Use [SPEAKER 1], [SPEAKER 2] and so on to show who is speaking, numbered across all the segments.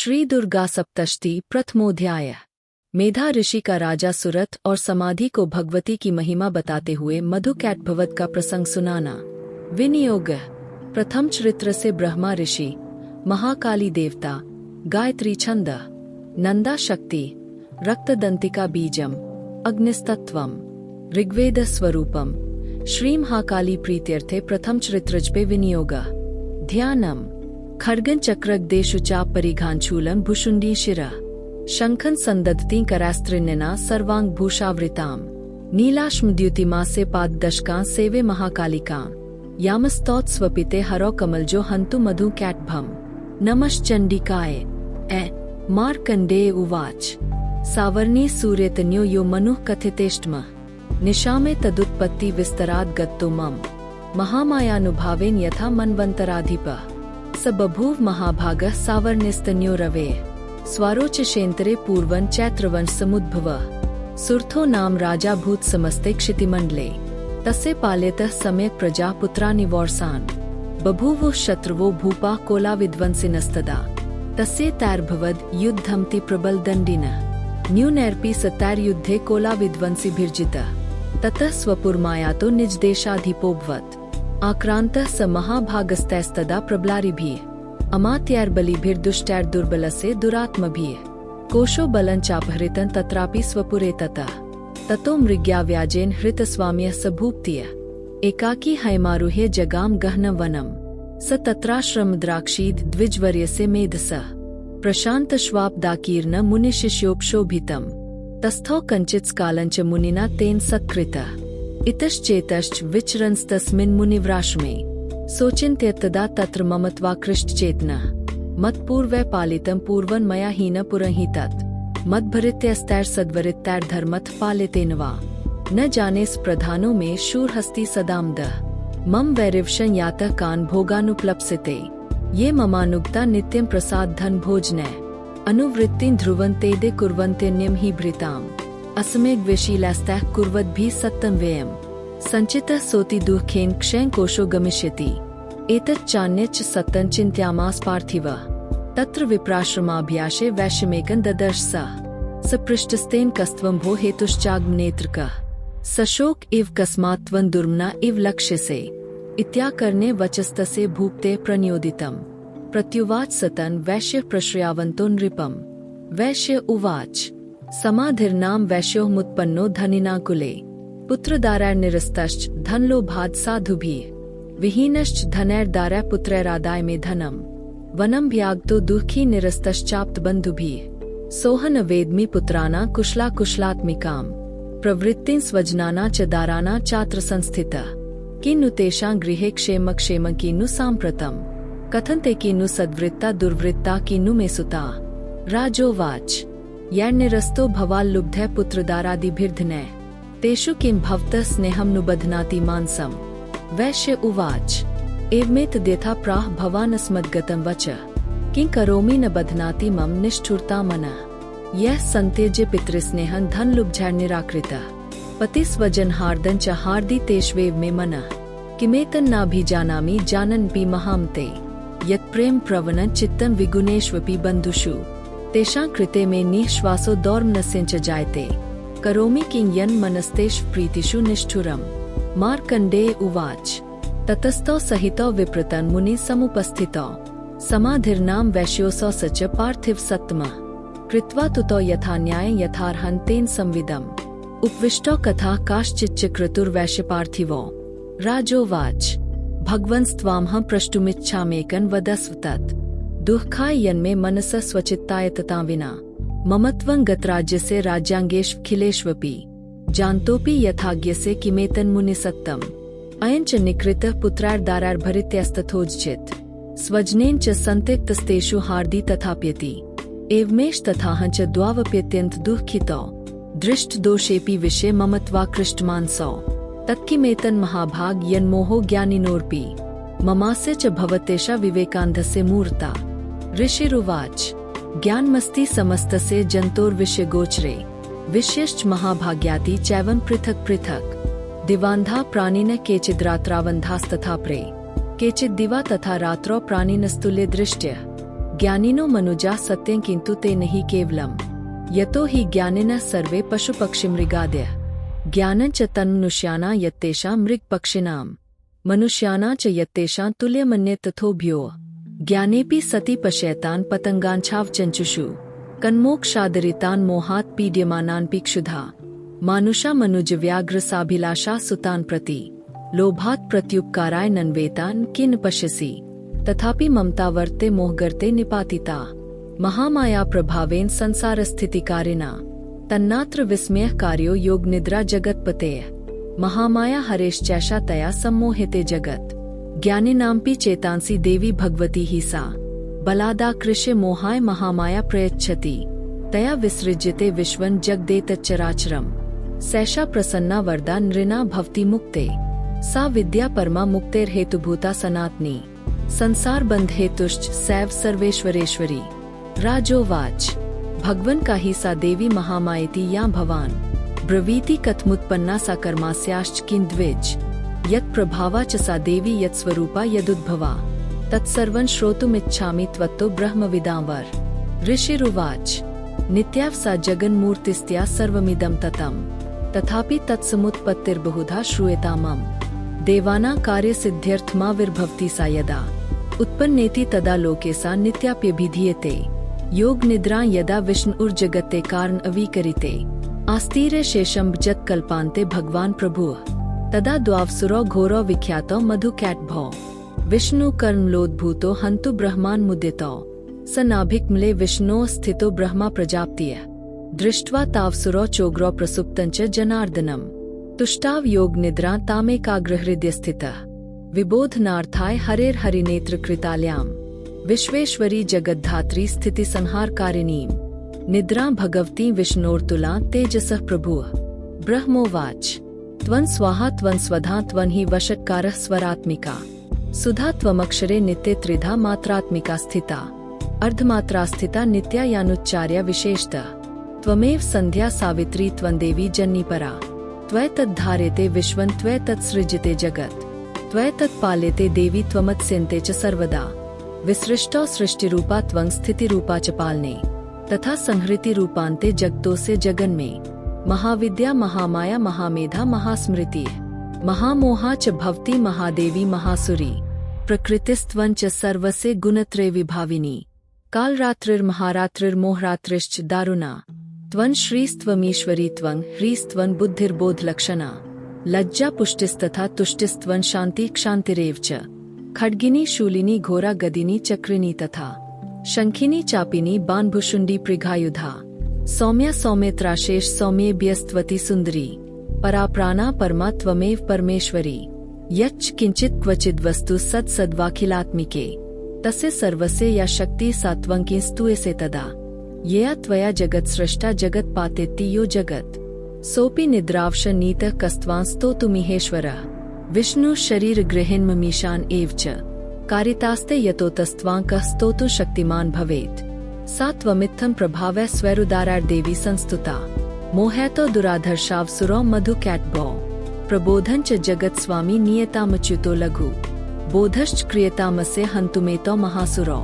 [SPEAKER 1] श्री दुर्गा सप्तष्टि प्रथमोध्याय। मेधा ऋषि का राजा सुरथ और समाधि को भगवती की महिमा बताते हुए मधु कैटभवत का प्रसंग सुनाना। विनियोग। प्रथम चरित्र से ब्रह्मा ऋषि, महाकाली देवता, गायत्री छंद, नंदा शक्ति, रक्तदंतिका बीजम, अग्निस्तत्वम, ऋग्वेद स्वरूपम, श्री महाकाली प्रीत्यर्थे प्रथम चरित्रजपे विनियोग। ध्यानम। खड्गं चक्रगदेशुचाप परिघांचूलं भुशुंडी शिरा, शंखं संदधतीं करास्त्रिन्यना सर्वांग भूषावृताम, नीलाश्मद्युतिमासे पाददशकां सेवे महाकालिकां, यामस्तौत स्वपिते हरौ कमलजो हन्तु मधु कैटभम। नमश्चंडिकाय। मार्कंडेय उवाच। सावर्णी सूर्यतन्यो यो मनुः कथितेष्टम, निशामे तदुत्पत्ति विस्तराद् गत्तो मम, महामायानुभावेन यथा मन्वन्तराधिपः, स बभूव महाभागः सावर्णिस्तन्यो रवे, स्वारोचषेन्तरे पूर्वं चैत्रवंश समुद्भवः, सुर्थो नाम राजा भूत समस्ते क्षितिमण्डले, तस्य पाल्यतः सम्यक् प्रजा पुत्रानि वौरसान्, बभूवुः शत्रुवो भूपा कोलाविध्वंसिनस्तदा, तस्य तैर्भवद् युद्धमति प्रबलदण्डिनः, न्यूनैरपि सतैर्युद्धे कोलाविध्वंसिभिर्जितः, ततः स्वपुरमायातो निजदेशाधिपोऽभवत्, आक्रान्तः स महाभागस्तैस्तदा प्रबलारिभिः, अमात्यैर्बलिभिर्दुष्टैर्दुर्बलस्य दुरात्मभिः, कोशो बलं चापहृतं तत्रापि स्वपुरे ततः, ततो मृग्याव्याजेन हृतस्वाम्यः स भूप्तियः, एकाकी हैमारुह्य जगाम गहनं वनं, स तत्राश्रमद्राक्षीद् द्विजवर्यस्य मेधसः, प्रशान्तश्वापदाकीर्न मुनिशिष्योपशोभितम्, तस्थौ कञ्चित्स्कालञ्च मुनिना तेन सत्कृतः, इतश्चेतश्च विचरन्स्तस्मिन् मुनिव्राश्रमे, सोचिन्त्यतदा तत्र ममत्वाकृष्टचेतनः, मत्पूर्वै पालितं पूर्वं मया हीन पुरहि तत्, मद्भरित्यस्तैर्सद्वरित्यैर्धर्मथ पालितेन वा, न जानेस् प्रधानो मे शूरहस्ति सदाम्दः, मम वैरिवशं यातः कान् भोगानुप्लप्सिते, ये ममानुगता नित्यं प्रसाद धन भोजने, अनुवृत्तिं ध्रुवन्तेदे कुर्वन्त्यन्यं हि भृताम्, असमेग्विशीलैस्तैः कुर्वद्भिः सत्तं व्ययम्, संचितः सोति दुःखेन क्षयं कोशो गमिष्यति, एतत् चान्यच्च सत्तं चिन्तयामास पार्थिवः, तत्र विप्राश्रमाभ्यासे वैश्यमेकं ददर्श स पृष्ठस्तेन कस्त्वं भो हेतुश्चाग्मनेत्रकः, सशोक इव कस्मात्त्वं दुर्मना इव लक्ष्यसे, इत्याकर्णे वचस्तस्य भूप्ते प्रणयोदितम्, प्रत्युवाच सतन् वैश्यः प्रश्रयावन्तो नृपम्। वैश्य उवाच। समाधिर्नाम वैश्योमुत्पन्नो धनिना कुले, पुत्रदारैर्निरस्तश्च धनलोभाद् साधुभिः, विहीनश्च धनैर्दारै पुत्रैरादाय मे धनम्, वनं भ्यागतो दुःखी निरस्तश्चाप्त बन्धुभिः, सोहन वेद्मि पुत्राना कुशला कुशलात्मिकाम्, प्रवृत्तिं स्वजनाना च दाराना चात्र संस्थितः, किन्नु तेषां गृहे क्षेम क्षेम किन्नु साम्प्रतम्, कथन्ते किन्नु सद्वृत्ता दुर्वृत्ता किन्नु मे सुता। राजोवाच। यैर्निरस्तो भवाल्लुब्धः पुत्रदारादिभिर्धनैः, तेषु किं भवतः स्नेहं नु बध्नाति मानसम्। वैश्य उवाच। एवमेतद्यथा प्राह भवानस्मद्गतं वचः, किं करोमि न बध्नाति मम निष्ठुरता मनः, यः सन्त्यज्य पितृस्नेहं धनलुब्धैर्निराकृतः, पतिस्वजनहार्दं च हार्दि तेष्वेव मे मनः, किमेतन्नाभिजानामि जानन्नपि महामते, यत्प्रेम प्रवणं चित्तं विगुणेष्वपि बन्धुषु, तेषां कृते मे निःश्वासो दौर्मनस्यञ्च जायते, करोमि किं यन्मनस्तेषु प्रीतिषु निष्ठुरम्। मार्कण्डेय उवाच। ततस्तौ सहितौ विप्रतन् मुनिः समुपस्थितौ, समाधिर्नाम वैश्योऽसौ स च पार्थिव सत्तमः, कृत्वा तुतौ यथा न्यायं यथार्हं तेन संविदम्, उपविष्टौ कथाः काश्चिच्च क्रतुर्वैश्यपार्थिवौ। राजोवाच। भगवन्स्त्वामहं प्रष्टुमिच्छामेकं वदस्व तत्, दुःखाय यन्मे मनसः स्वचित्ताय तथा विना, ममत्वं गतराज्यस्य राज्याङ्गेष्वखिलेष्वपि, जानतोऽपि यथाज्ञस्य किमेतन्मुनिसत्तम्, अयं च निकृतः पुत्रैर्दारैर्भरित्यस्तथोज्झित्, स्वजनेन च सन्त्यक्तस्तेषु हार्दि तथाप्यति, एवमेष तथाहं च द्वावप्यत्यन्त दुःखितौ, दृष्टदोषेऽपि विषये ममत्वाकृष्टमानसौ, तत्किमेतन् महाभाग यन्मोहो ज्ञानिनोऽर्पि, ममास्य च भवतेषा विवेकान्धस्य मूर्ता। ऋषिरुवाच। ज्ञानमस्ति समस्तस्य जन्तोर्विषयगोचरे, विषयश्च महाभाग्याति चैवं पृथक् पृथक्, दिवान्धा प्राणिनः केचिद्रात्रावन्धास्तथा प्रे, केचिद्दिवा तथा रात्रौ प्राणिनस्तुल्य दृष्ट्यः, ज्ञानिनो मनुजा सत्यं किन्तु ते नहि केवलम् यतो हि ज्ञानिनः सर्वे पशुपक्षिमृगादयः ज्ञानं च तन्मनुष्याणां यत्तेषां मृगपक्षिणां मनुष्याणां च यत्तेषां तुल्यमन्यत् तथोभ्यो ज्ञानेऽपि सति पश्यतान् पतङ्गाञ्छावचञ्चुषु कन्मोक्षादरितान् मोहात् पीड्यमानान् पिक्षुधा मानुषा मनुजव्याघ्रसाभिलाषा सुतान् प्रति लोभात् प्रत्युपकाराय नन्वेतान् किन् पश्यसि तथापि ममता वर्ते मोहगर्ते निपातिता महामाया प्रभावेन संसारस्थितिकारिणा तन्नात्र विस्मयः कार्यो योगनिद्रा जगत्पतेः महामाया हरेश्चैषा तया सम्मोहिते जगत् ज्ञानिनांपि चेतांसि देवी भगवती ही सा बलादाकृष्य मोहाय महामाया प्रयच्छति तया विसृज्यते विश्वं जगदेतच्चराचरम् सैषा प्रसन्ना वरदा नृणा भवति मुक्ते सा विद्या परमा मुक्तेर्हेतुभूता सनातनी संसार बंधहेतुश्च सैव सर्वेश्वरेश्वरी राजोवाच भगवन् का ही सा देवी महामायेति या भवान् ब्रवीति कथमुत्पन्ना सा कर्मास्याश्च किन्द्विज यत् प्रभावा च सा देवी यत् स्वरूपा यदुद्भवा तत्सर्वं श्रोतुमिच्छामि त्वत्तो ब्रह्मविदां वर ऋषिरुवाच नित्याव सा जगन्मूर्तिस्त्या सर्वमिदं ततं तथापि तत्समुत्पत्तिर्बहुधा श्रूयतामम् देवानां कार्यसिद्ध्यर्थमाविर्भवति सा यदा उत्पन्नेति तदा लोके सा नित्याप्यभिधीयते योग निद्रा यदा विष्णुर्जगते कारण अवीकरिते आस्तीर्य शेषं जत्कल्पान्ते भगवान् प्रभुः तदा द्वावसुरो घोरो विख्यातो मधुकैटभो विष्णु कर्मलोद्भूतो हन्तु ब्रह्मान् मुदितो स नाभिकमले विष्णोः स्थितो ब्रह्मा प्रजापतिः दृष्ट्वा तावसुरो चोग्रो प्रसुप्तञ्च जनार्दनम् तुष्टाव योग निद्रा तामेकाग्रहृदय स्थितः विबोधनार्थाय हरेर्हरिनेत्र कृताल्याम् विश्वेश्वरी जगद्धात्री स्थिति संहारकारिणीं निद्रां भगवती विष्णोर्तुला तेजसः प्रभुः ब्रह्मोवाच त्वं स्वाहा त्वं स्वधा त्वं हि वषट्कारः स्वरात्मिका सुधा त्वमक्षरे नित्ये त्रिधा मात्रात्मिका स्थिता अर्धमात्रा स्थिता नित्या यानुच्चार्या विशेषतः त्वमेव संध्या सावित्री त्वं देवी जन्नीपरा त्वैतद्धार्यते विश्वं त्वैतत्सृज्यते जगत् त्वैतत्पाल्यते देवी त्वमत्स्यन्ते च सर्वदा विसृष्टो सृष्टिरूपा त्वं स्थितिरूपा च पालने तथा संहृति रूपान्ते जगतोस्य जगन्मे महाविद्या महामाया महामेधा महास्मृति महामोहा च भवती महादेवी महासुरी प्रकृतिस्त्वं च सर्वस्य गुणत्रय विभाविनी कालरात्रिर्महारात्रिर्मोहरात्रिश्च दारुणा त्वं श्रीस्त्वमीश्वरी त्वं ह्रीस्त्वं बुद्धिर्बोधलक्षणा लज्जा पुष्टिस्तथा तुष्टिस्त्वं शान्ति क्षान्तिरेव च खड्गिनी शूलिनी घोरा गदिनी चक्रिणी तथा शंखिनी चापिनी बाणभुशुंडी पृगायुधा सौम्या सौम्यत्राशेष सौम्येभ्यस्त्वति सुंदरी पराप्राणा परमा त्वमेव परमेश्वरी यच्च किंचित् क्वचिद् वस्तु सद्सद्वाखिलात्मिके तस्य सर्वस्य या शक्ति सा त्वं किंस्तूयसे तदा येया त्वया जगत् सृष्टा जगत् पातेति यो जगत् सोऽपि निद्रावश नीतः कस्त्वां स्तोतुमिहेश्वरः विष्णु शरीर गृहिन्ममीशान एव च कारितास्ते यतोतस्त्वां कः स्तोतुं शक्तिमान् भवेत् सा त्वमित्थं प्रभावः स्वैरुदारार् देवी संस्तुता मोहतो दुराधर्षावसुरो मधुकैटभो प्रबोधं च जगत् स्वामी नियतामच्युतो लघु बोधश्च क्रियतामस्य हन्तुमेतो महासुरो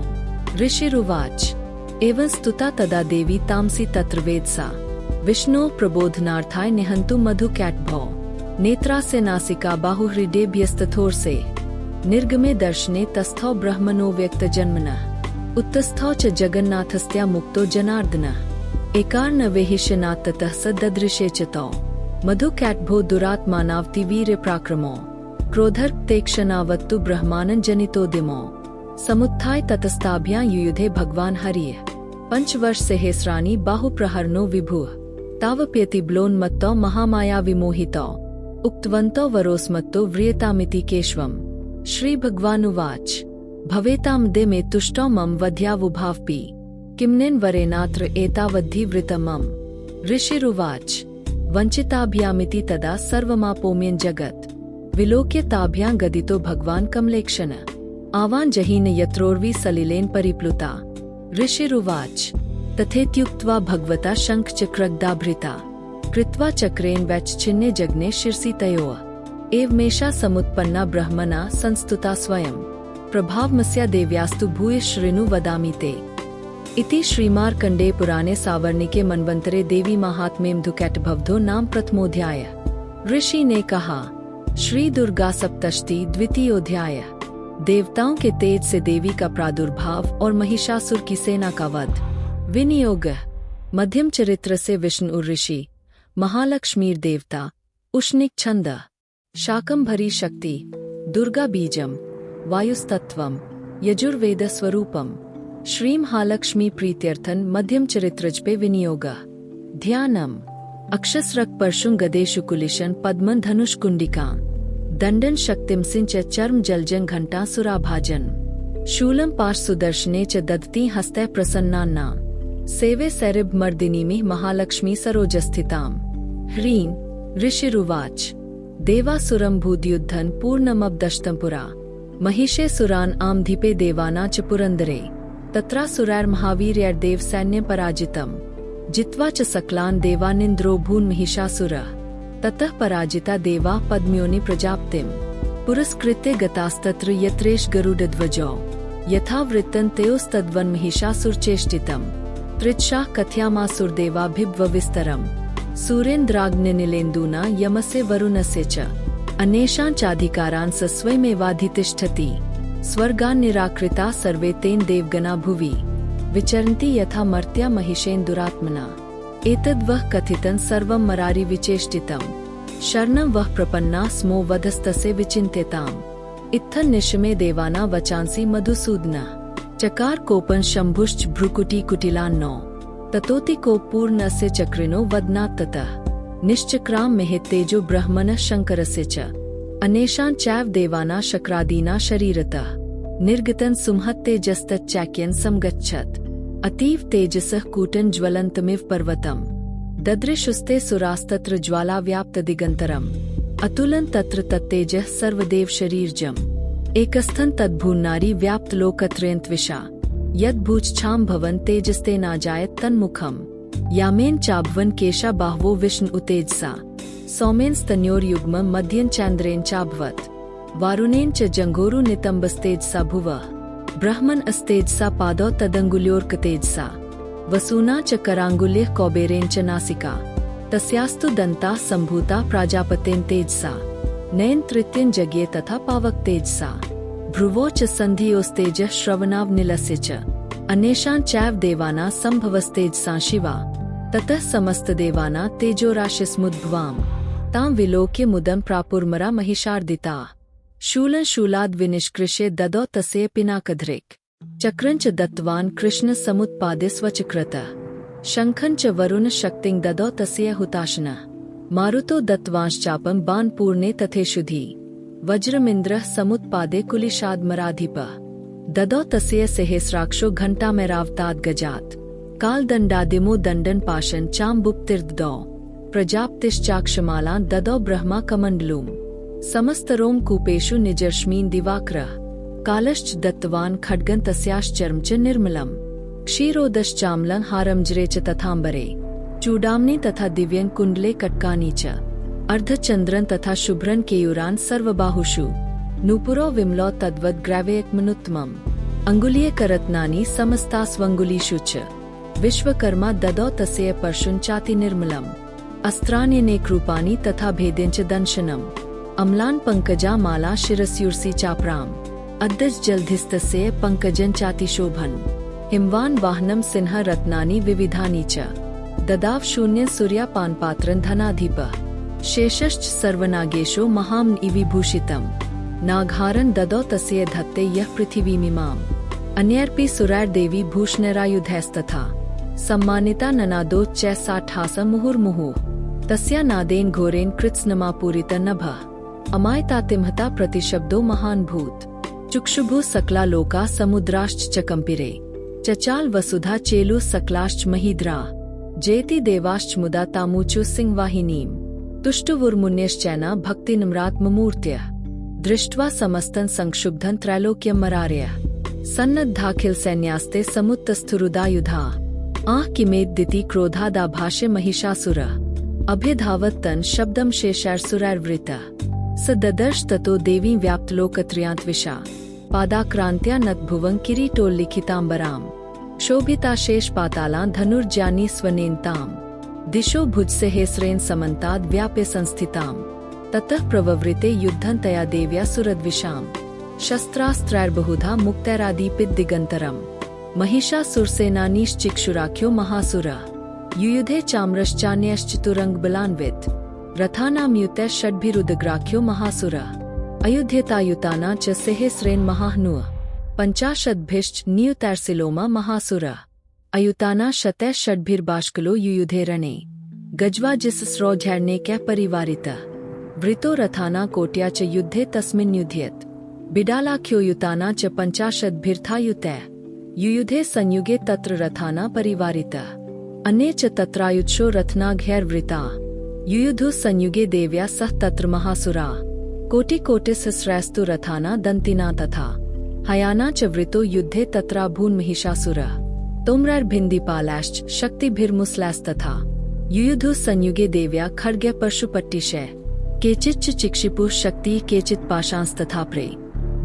[SPEAKER 1] ऋषिरुवाच एवं स्तुता तदा देवी तामसी तत्र वेदसा विष्णोः प्रबोधनार्थाय निहन्तु मधुकैटभो नेत्रास्य नासिका बाहुहृदेभ्यस्तथोर्से निर्गमे दर्शने तस्थौ ब्रह्मणो व्यक्तजन्मनः उत्तस्थौ च जगन्नाथस्त्या मुक्तो जनार्दनः एकार न वेहिष्यनात् ततः स ददृशे च तौ मधुकैटभो दुरात्मानावति वीर्यप्राक्रमो क्रोधर्तेक्षणावत्तु ब्रह्मानंजनितोद्यमो समुत्थाय ततस्ताभ्यां युयुधे भगवान् हरिः पंचवर्षसहस्राणि बाहुप्रहरणो विभुः तावप्यति ब्लोन्मत्तो महामाया विमोहितो उक्तवन्तो वरोस्मत्तो व्रियतामिति केशवम् श्रीभगवानुवाच भवेतामदे मे तुष्टो मम वध्यावुभावपि किम्नेन वरेनात्र एतावद्धि वृतमम् ऋषिरुवाच वञ्चिताभ्यामिति तदा सर्वमापोम्यन् जगत् विलोक्य ताभ्यां गदितो भगवान् कमलेक्षण आवान् जहीन यत्रोर्वी सलिलेन परिप्लुता ऋषिरुवाच तथेत्युक्त्वा भगवता शङ्खचक्रगदाभृता कृत्वा चक्रेण वैच्छिन्ने जग्ने शिरसि तयोः एवमेषा समुत्पन्ना ब्रह्मणा संस्तुता स्वयं प्रभावमस्या देव्यास्तु भूय शृणु वदामि ते। इति श्रीमार्कण्डे पुराणे सावर्णिके मन्वन्तरे देवी महात्म्यं धुकैटभवधो नाम प्रथमोऽध्याय। ऋषि ने कहा, श्री दुर्गा सप्तशती द्वितीयोऽध्याय। देवताओं के तेज से देवी का प्रादुर्भाव और महिषासुर की सेना का वध। विनियोग। मध्यम चरित्र से विष्णु ऋषि, महालक्ष्मीर देवता, उष्णिक छंद, शाकंभरी शक्ति, दुर्गा बीजम, वायुस्तत्वम, यजुर्वेद स्वरूपम। श्री महालक्ष्मी प्रीत्यर्थन मध्यम चरित्रज पे विनियोग। ध्यानम। अक्षस्रक परशुं गदेशु कुलिशन पद्मन धनुष कुंडिका, दंडन शक्तिम सिंच चर्म जलजन घंटा सुराभाजन, शूलम पाश सुदर्शने च ददती हस्तै प्रसन्नान्ना, सेवे सैरिभ मर्दिनीमि महालक्ष्मी सरोजस्थिताम्। ह्रीं ऋषिरुवाच, देवासुरं भूद्युद्धन पूर्णमब्दष्टं पुरा, महिषे सुरान आमधीपे देवाना च पुरंदरे, तत्रासुरैर्महावीर्यैर्देव सैन्य पराजितम्, जित्वा च सकलान देवानिन्द्रो भून् महिषासुरः, ततः पराजिता देवा पद्म्योनि प्रजापतिम्, पुरस्कृत्य गतास्तत्र यत्रेष गरुडध्वजौ, यथा वृत्तं तयोस्तद्वन् महिषासुरचेष्टितम्, त्रिदशाः कथयामासुरदेवाभिर्वविस्तरम्, सूरेन्द्राग्निनिलेन्दुना यमस्य वरुणस्य च, अन्येषां चाधिकारान् स स्वयमेवाधितिष्ठति, स्वर्गान् निराकृता सर्वे तेन देवगणा भुवि, विचरन्ति यथा मर्त्या महिषेन्दुरात्मना, एतद्वः कथितं सर्वं मरारि विचेष्टितं, शरणं वः प्रपन्ना स्मो वधस्तस्य विचिन्त्यताम्। इत्थं निशमे देवाना वचांसि मधुसूदनः, चकार कोपन शंभुश्च भ्रुकुटी कुटिलान्नो, ततोति कोपपूर्णस्य चक्रिणो वदनात् ततः, निश्चक्रां मेहेत्तेजो ब्रह्मणः शंकरस्य च, अन्येषां चैव देवाना शक्रादीना शरीरतः, निर्गतन् सुमहत्तेजस्तच्चैक्यन् समगच्छत्, अतीव तेजसः कूटं ज्वलन्तमिव पर्वतम्, ददृशुस्ते सुरास्तत्र ज्वालाव्याप्त दिगन्तरम्, अतुलं तत्र तत्तेजः सर्वदेव शरीरजम्, एकस्थं तद्भून्नारी व्याप्त लोकत्रयन्त्विषा, यद्भूच्छां भवन तेजस्तेनाजायत तन्मुखम्, यामेन चाभवन केशा बाहवो विष्णु उतेजसा, सौमेन स्तन्योर्युग्मं मध्यं चान्द्रेण चाभवत्, वारुणेन च जंघोरु नितंबस्तेजसा भुवः, ब्रह्मन् अस्तेजसा पादौ तदंगुल्योर्कतेजसा, वसूना च करांगुल्यः कौबेरेण च नासिका, तस्यास्तु दन्ता सम्भूता प्राजापतेन तेजसा, नयन तृतीयं जज्ञे तथा पावक तेजसा, भ्रुवो च सन्धियोस्तेजः श्रवणावनिलस्य च, अन्येषां चैव देवाना सम्भवस्तेजसा शिवा, ततः समस्तदेवाना तेजोराशिस्मुद्भवाम्, तां विलोक्य मुदं प्रापुर्मरा महिषार्दिता, शूलं शूलाद् विनिष्कृष्य ददौ तस्य पिनाकधृक्, चक्रं च दत्तवान् कृष्ण समुत्पाद्य स्वचक्रतः, शंखं च वरुण शक्तिं ददौ तस्य हुताशनः, मारुतो दत्तवांश्चापं बाणपूर्णे तथेषुधि, वज्रमिन्द्रः समुत्पाद्य कुलिशाद्मराधिपः, ददौ तस्य सहस्राक्षो घण्टामेरावताद् गजात्, कालदण्डादिमो दण्डन पाशं चाम्बुप्तिर्ददौ, प्रजापतिश्चाक्षमालान् ददौ ब्रह्मा कमण्डलूम्, समस्तरोम कूपेषु निजर्ष्मीन् दिवाकरः, कालश्च दत्तवान् खड्गं तस्याश्चर्म च निर्मलम्, क्षीरोदश्चाम्लं हारमजरे च तथाम्बरे, चूडामणि तथा दिव्यं कुण्डले कटकानि च, अर्धचन्द्रन् तथा शुभ्रन् केयूरान् सर्वबाहुषु, नूपुरो विमलौ तद्वद् ग्रैवेयकमनुत्तमम्, अङ्गुलीयकरत्नानि समस्तास्वङ्गुलीषु च, विश्वकर्मा ददौ तस्य परशुं चाति निर्मलम्, अस्त्राण्यनेकरूपाणि तथा भेदेन च दंशनम्, अम्लान् पङ्कजा माला शिरस्यूर्षि चाप्राम्, अद्दज जलधिस्तस्य पङ्कजं चातिशोभन्, हिमवान् वाहनं सिंह रत्नानि विविधानि च, ददाव शून्यं सूर्यापानपात्रं धनाधिपः, शेषश्च सर्वनागेशो महाम्न विभूषितम्, नागहारं ददौ तस्य धत्ते यः पृथिवीमिमाम्, अन्यैरपि सुरैर्देवी भूषणैरायुधैस्तथा, सम्मानिता ननादो च साठासं मुहुर्मुहुः, तस्या नादेन घोरेण कृत्स्नमापूरित नभः, अमायतातिमहता प्रतिशब्दो महान् भूत, चुक्षुभु सकला लोका समुद्राश्च चकम्पिरे, चचाल वसुधा चेलु सकलाश्च महीद्रा, जेति देवाश्च मुदा तामुचु सिंहवाहिनीम्, तुष्टुवुर्मुन्यश्चैना भक्तिनम्रात्ममूर्त्यः, दृष्ट्वा समस्तं संक्षुब्धं त्रैलोक्यं मरार्यः, सन्नद्धाखिल सैन्यास्ते समुत्तस्थुरुदायुधा, आह किमेद्दिति क्रोधादाभाष्य महिषासुरः, अभ्यधावत् तन् शब्दं शेषैर्सुरैर्वृतः, स ददर्श ततो देवीं व्याप्तलोकत्रयान्त्विषा, पादाक्रान्त्या नतभुवं किरीटोल्लिखिताम्बराम्, क्षोभिताशेष पातालां धनुर्जानी स्वनेन्ताम् दिशो भुजसेहेस्रेण समन्ताद् व्याप्य संस्थिताम् ततः प्रववृते युद्धं तया देव्या सुरद्विषाम् शस्त्रास्त्रैर्बहुधा मुक्तैरादीपित दिगंतरम् महिषासुरसेनानीश्चिक्षुराख्यो महासुरः युयुधे चाम्रश्चान्यश्चतुरङ्गबलान्वित रथानां षड्भिरुदग्राख्यो महासुरः अयुध्यतायुताना च सेहेस्रेण महाहनुः पंचाशद्भिश्च नियुतैर्सिलोमा महासुरः अयुताना शतैः षड्भिर्बाष्कलो युयुधे रणे गज्वाजिसस्रोझैर्नेकैः परिवारितः वृतो रथाना कोट्या च युद्धे तस्मिन् युध्येत बिडालाख्यो युताना च पंचाशद्भिर्थायुतैः युयुधे संयुगे तत्र रथाना परिवारितः अन्ये च तत्रायुत्सो रत्नाघैर्वृता युयुधुः संयुगे देव्या सह तत्र महासुरा कोटिकोटिसहस्रैस्तु रथाना दन्तिना तथा हयाना च वृतो युद्धे तत्राभून् महिषासुरः तोम्रैर्भिन्दिपालैश्च शक्तिभिर्मुसलैस्तथा युयुधुः संयुगे देव्या खड्गैः परशुपट्टिशैः केचिच्च चिक्षिपुः शक्तिः केचित् पाशांस्तथा प्रे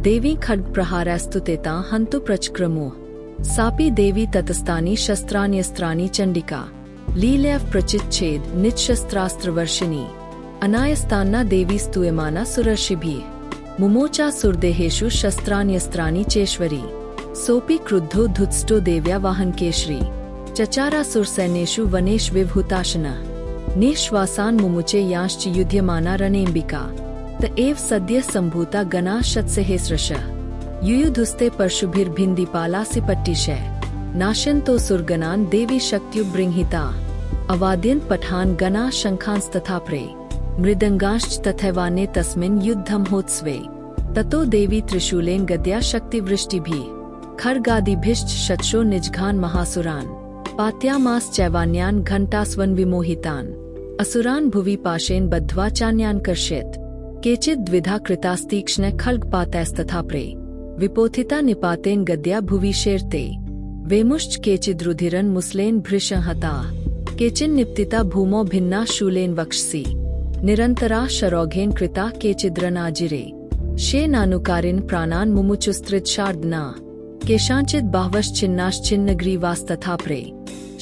[SPEAKER 1] देवी खड्गप्रहारैस्तु तेतां हन्तु प्रचक्रमुः सापि देवी ततस्तानि शस्त्राण्यस्त्राणि चण्डिका लीलैः प्रचिच्छेद निजशस्त्रास्त्रवर्षिणी अनायस्तान्ना देवी स्तूयमाना सुरर्षिभिः मुमोचा सुरदेहेषु शस्त्राण्यस्त्राणि चेश्वरी सोऽपि क्रुद्धो धुत्स्टो देव्या वाहनकेशरी चचारासुरसैन्येषु वनेषु विभूताशनः निःश्वासान् मुमुचे यांश्च युध्यमाना रणेऽम्बिका त एव सद्यः सम्भूता गणाः शतसेहेस्रशः युयुधुस्ते परशुभिर्भिन्दिपालासिपट्टिशैः नाशयन्तो सुरगणान् देवी शक्त्युपबृंहिता अवाद्यन्त पठान् गणाः शङ्खांस्तथा प्रे मृदङ्गांश्च तथैवान्ये तस्मिन् युद्धमहोत्सवे ततो देवी त्रिशूलेन गद्या शक्तिवृष्टिभिः खड्गादिभिश्च शतशो निजघान् महासुरान् पात्यामाश्चैवान्यान् घण्टास्वन् विमोहितान् असुरान् भुवि पाशेन बद्ध्वा चान्यान् कर्षयत् केचिद् द्विधा कृतास्तीक्ष्णैः खड्गपातैस्तथा प्रे विपोथिता निपातेन गद्या भुवि शेर्ते वेमुश्च केचिद्रुधिरन् मुसलेन भृशं हताः केचिन् निप्तिता भूमौ भिन्नाः शूलेन वक्षसि निरन्तराः शरौघेन कृताः केचिद्रणाजिरे शेनानुकारिन् प्राणान् मुमुचुस्त्रिदशार्दना केषाञ्चित् बाह्वश्चिन्नाश्चिन्नग्रीवास्तथा प्रे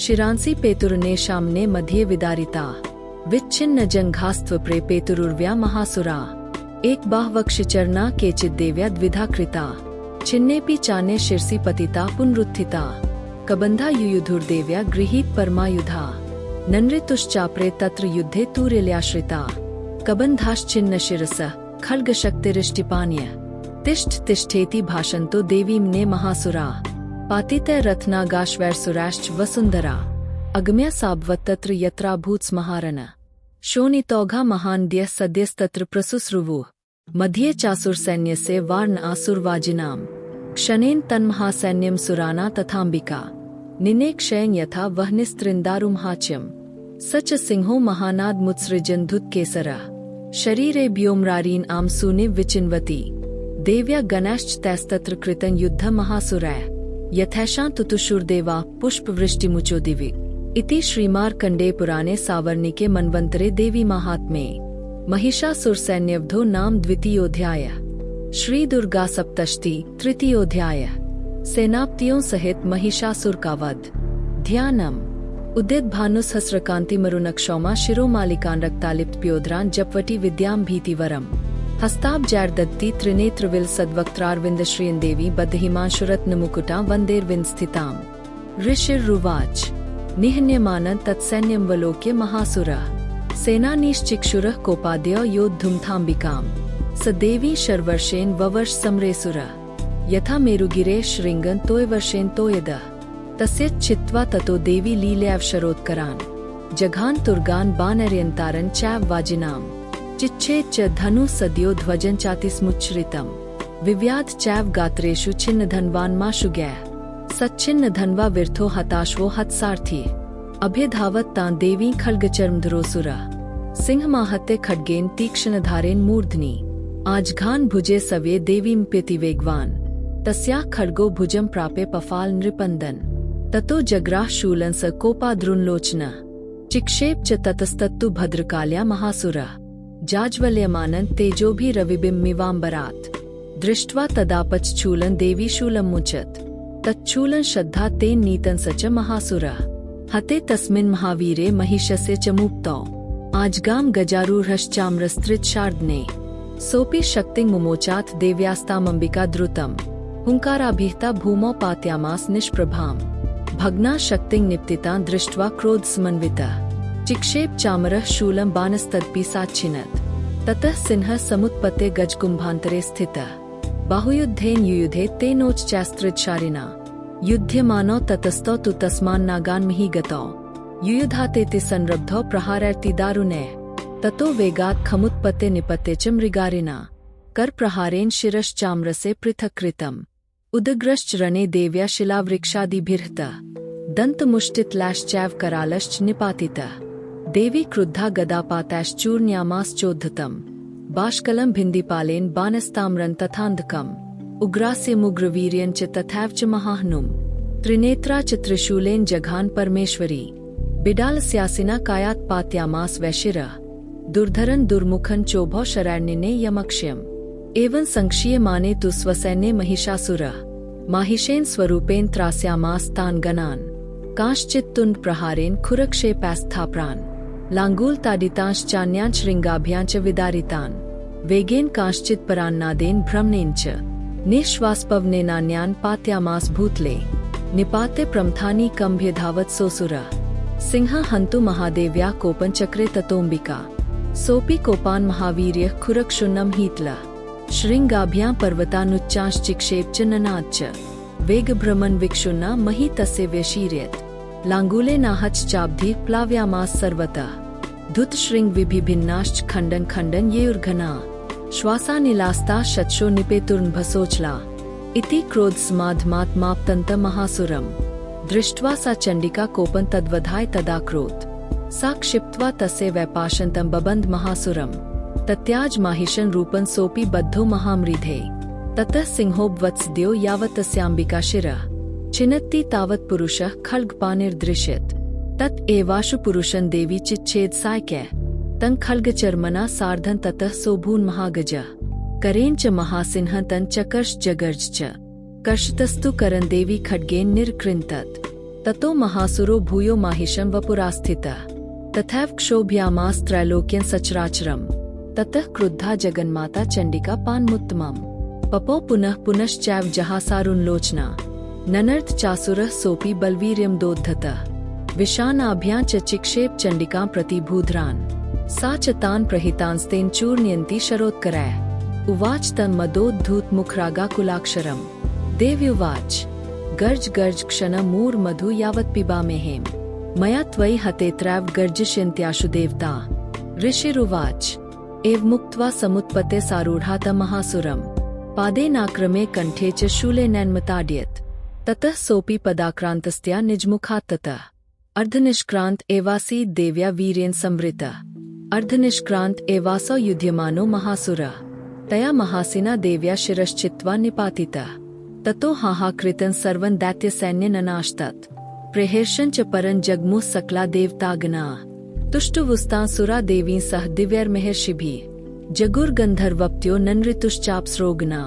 [SPEAKER 1] शिरांसि पेतुर्नेषाम्ने मध्ये विदारिताः विच्छिन्नजङ्घास्त्वप्रे पेतुरुर्व्या महासुरा एक बाह्वक्षचरणा केचिद्देव्या द्विधा कृता छिन्नेऽपि चान्ये शिरसि पतिता पुनरुत्थिता कबन्धा युयुधुर्देव्या गृहीत परमायुधा ननृतुश्चाप्रे तत्र युद्धे तूर्यल्याश्रिता कबन्धाश्चिन्नशिरसः खड्गशक्तिरिष्टिपान्यः तिष्ठ तिष्ठेति भाषन्तो देवीम्ने महासुरा पातितैरथनागाश्वैर्सुराश्च वसुन्धरा अगम्या साभवत्तत्र यत्राभूत्स्महारण शोणितौघा महान्द्यः सद्यस्तत्र प्रसुस्रुवुः मध्ये चासुरसैन्यस्य वार्ण आसुरवाजिनाम् क्षणेन तन्महासैन्यं सुराना तथाम्बिका निने क्षयं यथा वह्निस्त्रिन्दारुमहाच्यम् स च सिंहो महानादमुत्सृजन्धुत्केसरः शरीरे व्योमरारीन् आमसूनि विचिन्वति देव्या गणैश्च तैस्तत्र कृतं युद्धं महासुरैः यथैषां तुतुषुर्देवा पुष्पवृष्टिमुचो दिवि इति श्रीमार्कण्डेय पुराणे सावर्णिके मन्वन्तरे देवी माहात्म्ये महिषासुरसैन्यवधो नाम द्वितीयोऽध्यायः श्री दुर्गा सप्तष्टि तृतीयोऽध्यायः सेनापतियों सहित महिषासुर का वध ध्यानम् उदित भानुसहस्रकान्तिमरुणक्षौमा शिरोमालिकान् रक्तालिप्त प्योद्रान् जपवटी विद्यां भीतिवरम् हस्ताब्जैर्दत्ति त्रिनेत्रविल सद्वक्त्रारविन्दश्रियं देवी बद्धहिमांशुरत्नमुकुटां वन्देर्विन्दस्थिताम् ऋषिरुवाच निहन्यमानं तत्सैन्यमवलोक्य महासुरः सेनानीश्चिक्षुरः कोपाद्यो योद्धुमथाम्बिकाम् स देवी शर्वर्षेण ववर्ष समरेसुरः यथा मेरुगिरे शृङ्गं तोयवर्षेण तोयदः तस्य चित्वा ततो देवी लीलैर्वशरोत्करान् जघान् तुर्गान् बाणैर्यन्तारन् चैव वाजिनाम् चिच्छेद च धनु सद्यो ध्वजं चातिस्मुच्छ्रितम् विव्याध चैव गात्रेषु छिन्नधन्वान्माशुगैः सच्छिन्नधन्वा विर्थो हताश्वो हतसार्थी अभ्यधावत् तां देवी खड्गचर्मधरोऽसुरः सिंहमाहत्य खड्गेन तीक्ष्णधारेण मूर्ध्नि आजघान् भुजे सव्ये देवीम्प्यति वेगवान् तस्याः खड्गो भुजं प्राप्य पफाल नृपन्दन् ततो जग्राह शूलं स कोपाद्रुन्लोचनः चिक्षेप च ततस्तत्तु भद्रकाल्या महासुरः जाज्वल्यमानं तेजोभिरविबिम्बिवाम्बरात् दृष्ट्वा तदापश्चूलं देवी शूलमुचत् तच्छूलन श्रद्धा तेन नीतन सच महासुरः हते तस्मिन् महावीरे महिषस्य च मुक्तौ आजगाम गजारूढश्चाम्रस्त्रित शार्दने सोऽपि शक्तिं मुमोचाथ देव्यास्तामम्बिका द्रुतम् हुंकाराभिहता भूमौ पात्यामास निष्प्रभाम् भग्ना शक्तिं निप्तितां दृष्ट्वा क्रोधसमन्वितः चिक्षेप चामरः शूलं बाणस्तदपि साच्छिनत् ततः सिंहः समुत्पत्ते गजकुम्भान्तरे स्थितः बाहुयुद्धेन युयुधे तेनोच्चैस्त्रिदशारिणा युध्यमानौ ततस्तौ तु तस्मान्नागान्मिहि गतौ युयुधातेति संरब्धौ प्रहारैर्ति दारुणैः ततो वेगात् खमुत्पत्ते निपत्ते च मृगारिणा कर प्रहारेण शिरश्चाम्रसे पृथक्कृतम् उदग्रश्च रणे देव्या शिलावृक्षादिभिर्हतः दन्तमुष्टितलैश्चैव करालश्च निपातितः देवी क्रुद्धा गदापातैश्चूर्ण्यामाश्चोद्धतम् बाष्कलं भिन्दिपालेन बाणस्ताम्रं तथान्धकम् उग्रास्यमुग्रवीर्यं च तथैव च महाहनुम् त्रिनेत्रा च त्रिशूलेन जघान परमेश्वरी बिडालस्यासिना कायात् पात्यामास वैशिरः दुर्धरन दुर्मुखन चोभौ शरण्यने यमक्ष्यम् एवं संक्षीयमाने तु स्वसैन्ये महिषासुरः माहिषेन स्वरूपेण त्रास्यामास तान् गणान् कांश्चित् तुण्ड प्रहारेण खुरक्षेपैस्थाप्रान् लाङ्गूलताडितांश्चान्यान् शृङ्गाभ्याञ्च विदारितान् वेगेन कांश्चित् परान्नादेन भ्रमणेन च निःश्वासपवनेनान्यान् पात्यामास भूतले निपात्य प्रमथानि कम्भ्यधावत् सोऽसुरः सिंहः हन्तु महादेव्याः कोपञ्चक्रे ततोऽम्बिका सोऽपि कोपान् महावीर्यः खुरक्षुन्नं हीतलः शृङ्गाभ्यां पर्वतानुच्चांश्चिक्षेप च ननाद च वेगभ्रमन् विक्षुन्ना मही तस्य व्यशीर्यत् लाङ्गूलेनाहश्चाब्धिः प्लाव्यामास सर्वतः धुतशृङ्ग विभिन्नाश्च खण्डन खण्डन येयुर्घना श्वासानिलास्ता शतशो निपेतुर्नभसोचला इति क्रोधसमाधमात् माप्तन्त महासुरम् दृष्ट्वा सा चण्डिका कोपं तद्वधाय तदाक्रोत् सा क्षिप्त्वा तस्य वैपाशन्तं बबन्ध महासुरम् तत्याज माहिषन् रूपं सोऽपि बद्धो महामृधे ततः सिंहोपवत्सद्यो यावत् तस्याम्बिका शिरः छिनत्ति तावत् पुरुषः खड्गपाणिर्दृश्यत तत् एवाशु पुरुषं देवी चिच्छेदसायकैः तं खड्गचर्मणा सार्धं ततः सोऽभून् महागजः करेण च महासिंहः तं चकर्ष जगर्ज च कर्षतस्तु करन् देवी खड्गेन निरकृन्तत् ततो महासुरो भूयो माहिषं वपुरास्थितः तथैव क्षोभ्यामास त्रैलोक्यं सचराचरम् ततः क्रुद्धा जगन्माता चण्डिका पानमुत्तमम् पपौ पुनः पुनश्चैव जहासारुणलोचना ननर्थ चासुरः सोऽपि बलवीर्यं दोद्धतः विशानाभ्यां च चिक्षेप चण्डिकां प्रति भूधरान् सा च तान् प्रहितांस्तेन चूर्णयन्ती शरोत्करैः उवाच तन्मदोद्धूतमुखरागाकुलाक्षरम् देव्युवाच गर्ज गर्ज क्षणमूर्मधु यावत् पिबाम्यहेम मया त्वयि हतेत्रैव गर्जिष्यन्त्याशु देवता ऋषिरुवाच एवमुक्त्वा समुत्पत्ते सारूढा तं महासुरम् पादेनाक्रमे कण्ठे च शूलेनैन्मताडयत् ततः सोऽपि पदाक्रान्तस्त्या निजमुखात् ततः अर्धनिष्क्रान्त एवासीत् देव्या वीर्येण संवृतः अर्धनिष्क्रान्त एवासौ युध्यमानो महासुरः तया महासिना देव्या शिरश्चित्वा निपातितः ततो हाहाकृतं सर्वं दैत्यसैन्यननाशतत् प्रहर्षन् च परं जग्मुः सकला देवतागणाः तुष्टुवुस्तां सुरा देवीं सह दिव्यैर्महर्षिभिः जगुर्गन्धर्वप्त्यो ननऋतुश्चाप्सरोगणा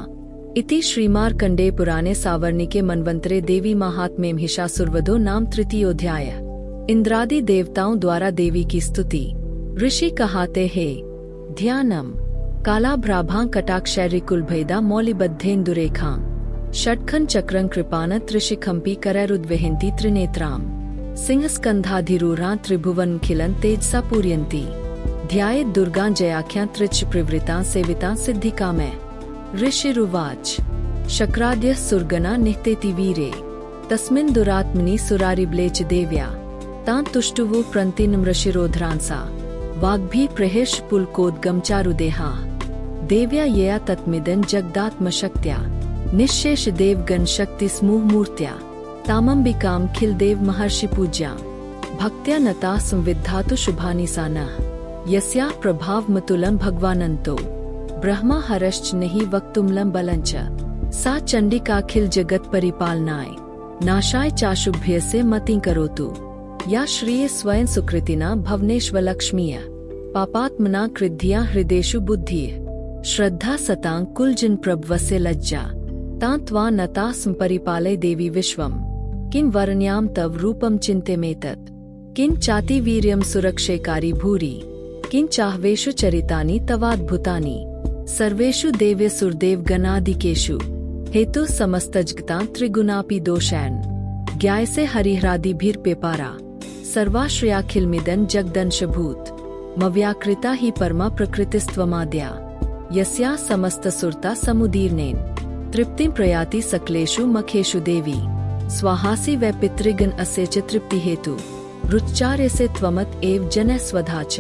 [SPEAKER 1] इति श्रीमार्कण्डेय पुराणे सावर्णिके मन्वन्तरे देवी माहात्म्ये महिषासुरवधो नाम तृतीयोऽध्यायः। इंद्रादि देवताओं द्वारा देवी की स्तुति। ऋषि कहाते हैं ध्यानम कालाभ्राभां कटाक्षैरिकुलभेदा मौलिबद्धेन्दुरेखां षट्खं चक्रं कृपान त्रिशिखम्पी करैरुद्वहन्ति त्रिनेत्रां सिंहस्कन्धाधिरूढां त्रिभुवनमखिलं तेजसा पूरयन्ति ध्यायेत् दुर्गां जयाख्यां त्रिच प्रवृतां सेवितां सिद्धिकामैः। ऋषिरुवाच शक्राद्यः सुरगणा निहतेति वीरे तस्मिन् दुरात्मनि सुरारिबले च देव्या तां तुष्टुवु प्रन्तिनमृषिरोधरांसा वाग्भिः प्रहर्ष पुलकोद्गम चारुदेहा देव्या यया तत्मिदं जगदात्मशक्त्या निःशेष देवगण शक्ति समूह मूर्त्या तामम्बिकां खिल देव महर्षि पूज्या भक्त्या नता संविद्धातु शुभानि सा नः यस्याः प्रभावमतुलं भगवानन्तो ब्रह्मा हरश्च नहि वक्तुमलं बलञ्च सा चण्डिकाखिल जगत परिपालनाय नाशाय चाशुभ्यस्य मतिं करोतु या श्रिये स्वयं सुकृतिना भवनेष्वलक्ष्मीय पापात्मना कृद्धिया हृदेषु बुद्धिः श्रद्धा सतां कुलजन प्रभवस्य लज्जा तान्त्वा नता सम्परिपालय देवी विश्वम् किं वरण्यां तव रूपं चिन्त्यमेतत् किं चाति वीर्यं सुरक्षेकारी भूरि किं चाह्वेषु चरितानि तवाद्भुतानि सर्वेषु देव्यसुरदेव गणादिकेषु हेतु समस्तजगतां त्रिगुणापि दोषैन् ज्ञायसे हरिहरादिभिर्पेपारा सर्वाश्रयाखिलमिदं जगदंशभूत मव्याकृता हि परमा प्रकृतिस्त्वमाद्या यस्या समस्तसुरता समुदीर्णेन तृप्तिं प्रयाति सकलेषु मखेषु देवी स्वाहासि वै पितृगण अस्य च तृप्ति हेतु रुच्चार्यसे त्वमत एव जनः स्वधा च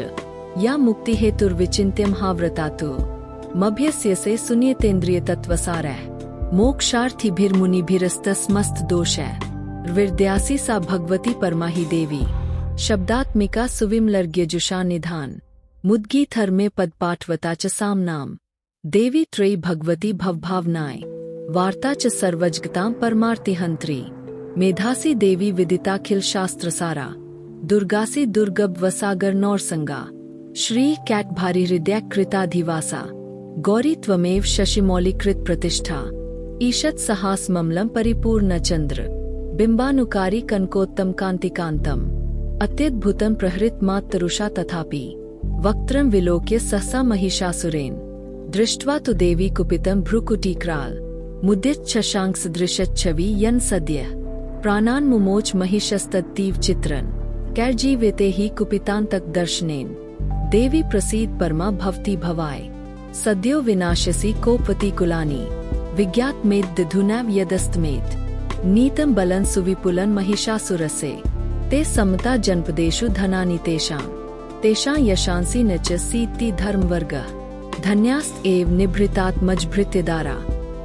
[SPEAKER 1] या मुक्ति हेतुर्विचिन्त्यं हाव्रतातु मभ्यस्यसे सुनियतेन्द्रियतत्त्वसारः मोक्षार्थिभिर्मुनिभिरस्तस्मस्त दोषः विद्यासी सा भगवती परमा ही देवी शब्दात्मिका सुविमलर्ग्यजुषा निधान मुद्गीथर में पद पाठवता च सामनाम देवी त्रयी भगवती भवभावनाय वार्ता च सर्वजगतां परमार्तिहंत्री मेधासी देवी विदिताखिल शास्त्रसारा दुर्गासी दुर्गभ वसागर नौरसंगा श्री कैट भारी हृदय कृताधिवासा गौरी त्वमेव शशिमौलिकृत प्रतिष्ठा ईशत सहास ममलम परिपूर्ण चंद्र बिंबानुकारी कनकोत्तम कांतिकांतम अत्यद्भुतं प्रहृत मातरुषा तथापि वक्त्रं विलोक्य सहसा महिषासुरेन दृष्ट्वा तु देवी कुपितं भ्रुकुटीक्राल मुदित शशांक सदृशच्छवि यन सद्य प्राणान् मुमोच महिषस्तत्तीव चित्रन कैर्जीवेते ही कुपितांतक दर्शनेन देवी प्रसीद परमा भवती भवाय सद्यो विनाशसी कोपति कुलानि विज्ञात मेद दिधुनैव यदस्तमेत नीतं बलं सुविपुलं महिषासुरसे ते समता जनपदेषु धनानि तेषां यशांसि न च सीति धर्मवर्गः धन्यास्त एव निभृतात् मज्भृत्यदारा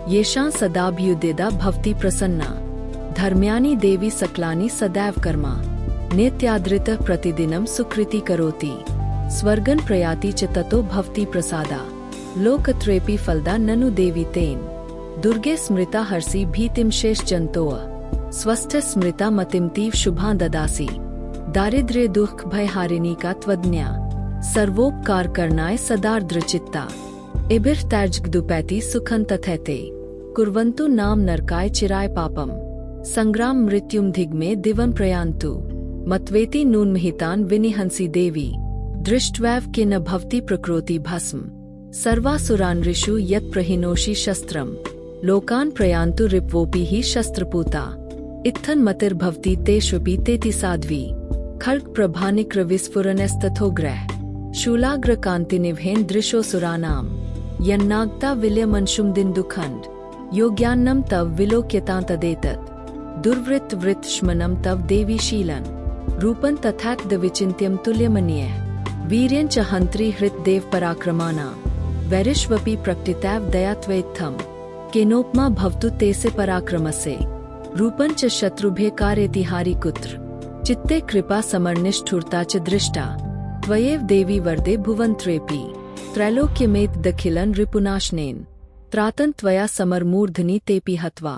[SPEAKER 1] येषां सदाभ्युदेदा भवति प्रसन्ना धर्म्यानि देवी सकलानि सदैव कर्मा नित्यादृतः प्रतिदिनं सुकृति करोति स्वर्गं प्रयाति च ततो भवति प्रसादा लोकत्रेऽपि फलदा ननु देवी तेन दुर्गे स्मृता हर्षि भीतिं शेषजन्तोः स्वस्थ स्मृता मतिं तीव शुभां ददासि दारिद्र्य दुख भयहारिणी का त्वज्ञा सर्वोपकार करनाय सदार्द्रचित्ता इभिर्तैर्जगदुपैति सुखं तथैते कुर्वन्तु नाम नरकाय चिराय पापम संग्राम मृत्युम धिग्मे दिवं प्रयान्तु मत्वेति नून्महितान् विनिहंसि देवी दृष्ट्वैव कि न भवति प्रकृति भस्म सर्वासुरान् ऋषु यत् प्रहिनोषि शस्त्रम् लोकान् प्रयान्तु रिप्वोऽपि हि शस्त्रपूता इत्थन् मतिर्भवति तेष्वपि तेति साध्वी खड्ग प्रभानिक्र विस्फुरणस्तथोग्रह शूलाग्रकान्तिनिभेन दृशोऽसुराणाम् यन्नागता विलयमंशुं दिन्दुखण्ड योग्यान्नं तव विलोक्यतां तदेतत् दुर्वृत्त वृत्तश्मनं तव देवी शीलन रूपं तथैतद्विचिन्त्यं तुल्यमन्यः वीर्यं च हन्त्री हृतदेव पराक्रमाणां वैरिष्वपि प्रकटितैव दयात्वेत्थम् केनोपमा भवतु तेसे पराक्रमसे रूपं च शत्रुभ्यः कारयति कुत्र चित्ते कृपा समरनिष्ठुरता च दृष्टा त्वयैव देवी वरदे भुवनत्रयेऽपि त्रैलोक्यमेत दखिलं रिपुनाशनेन त्रातन त्वया समरमूर्धनि तेऽपि हत्वा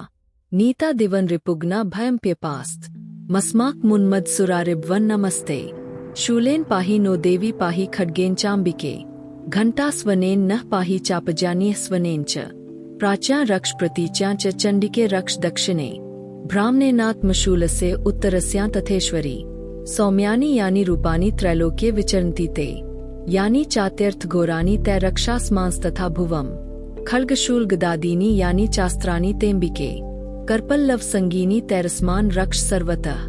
[SPEAKER 1] नीता दिवन रिपुग्ना भयं प्यपास्त मस्माक मुन्मदसुरारिभ्वन नमस्ते शूलेन पाहि नो देवी पाहि खड्गेन चाम्बिके घंटास्वनेन नः पाहि चापजानीय स्वनेन च प्राच्या रक्ष प्रतीच्या च चंडिके रक्ष दक्षिणे ब्राह्मणेनात्मशूलस्य उत्तरस्यां तथेश्वरी सौम्यानि यानि रूपानि त्रैलोक्ये विचरन्ति ते यानि चात्यर्थघोरानि तै रक्षास्मांस्तथा भुवम् खड्गशूल गदादीनि यानि चास्त्राणि तेऽम्बिके करपल्लव संगीनि तैरस्मान् रक्ष सर्वतः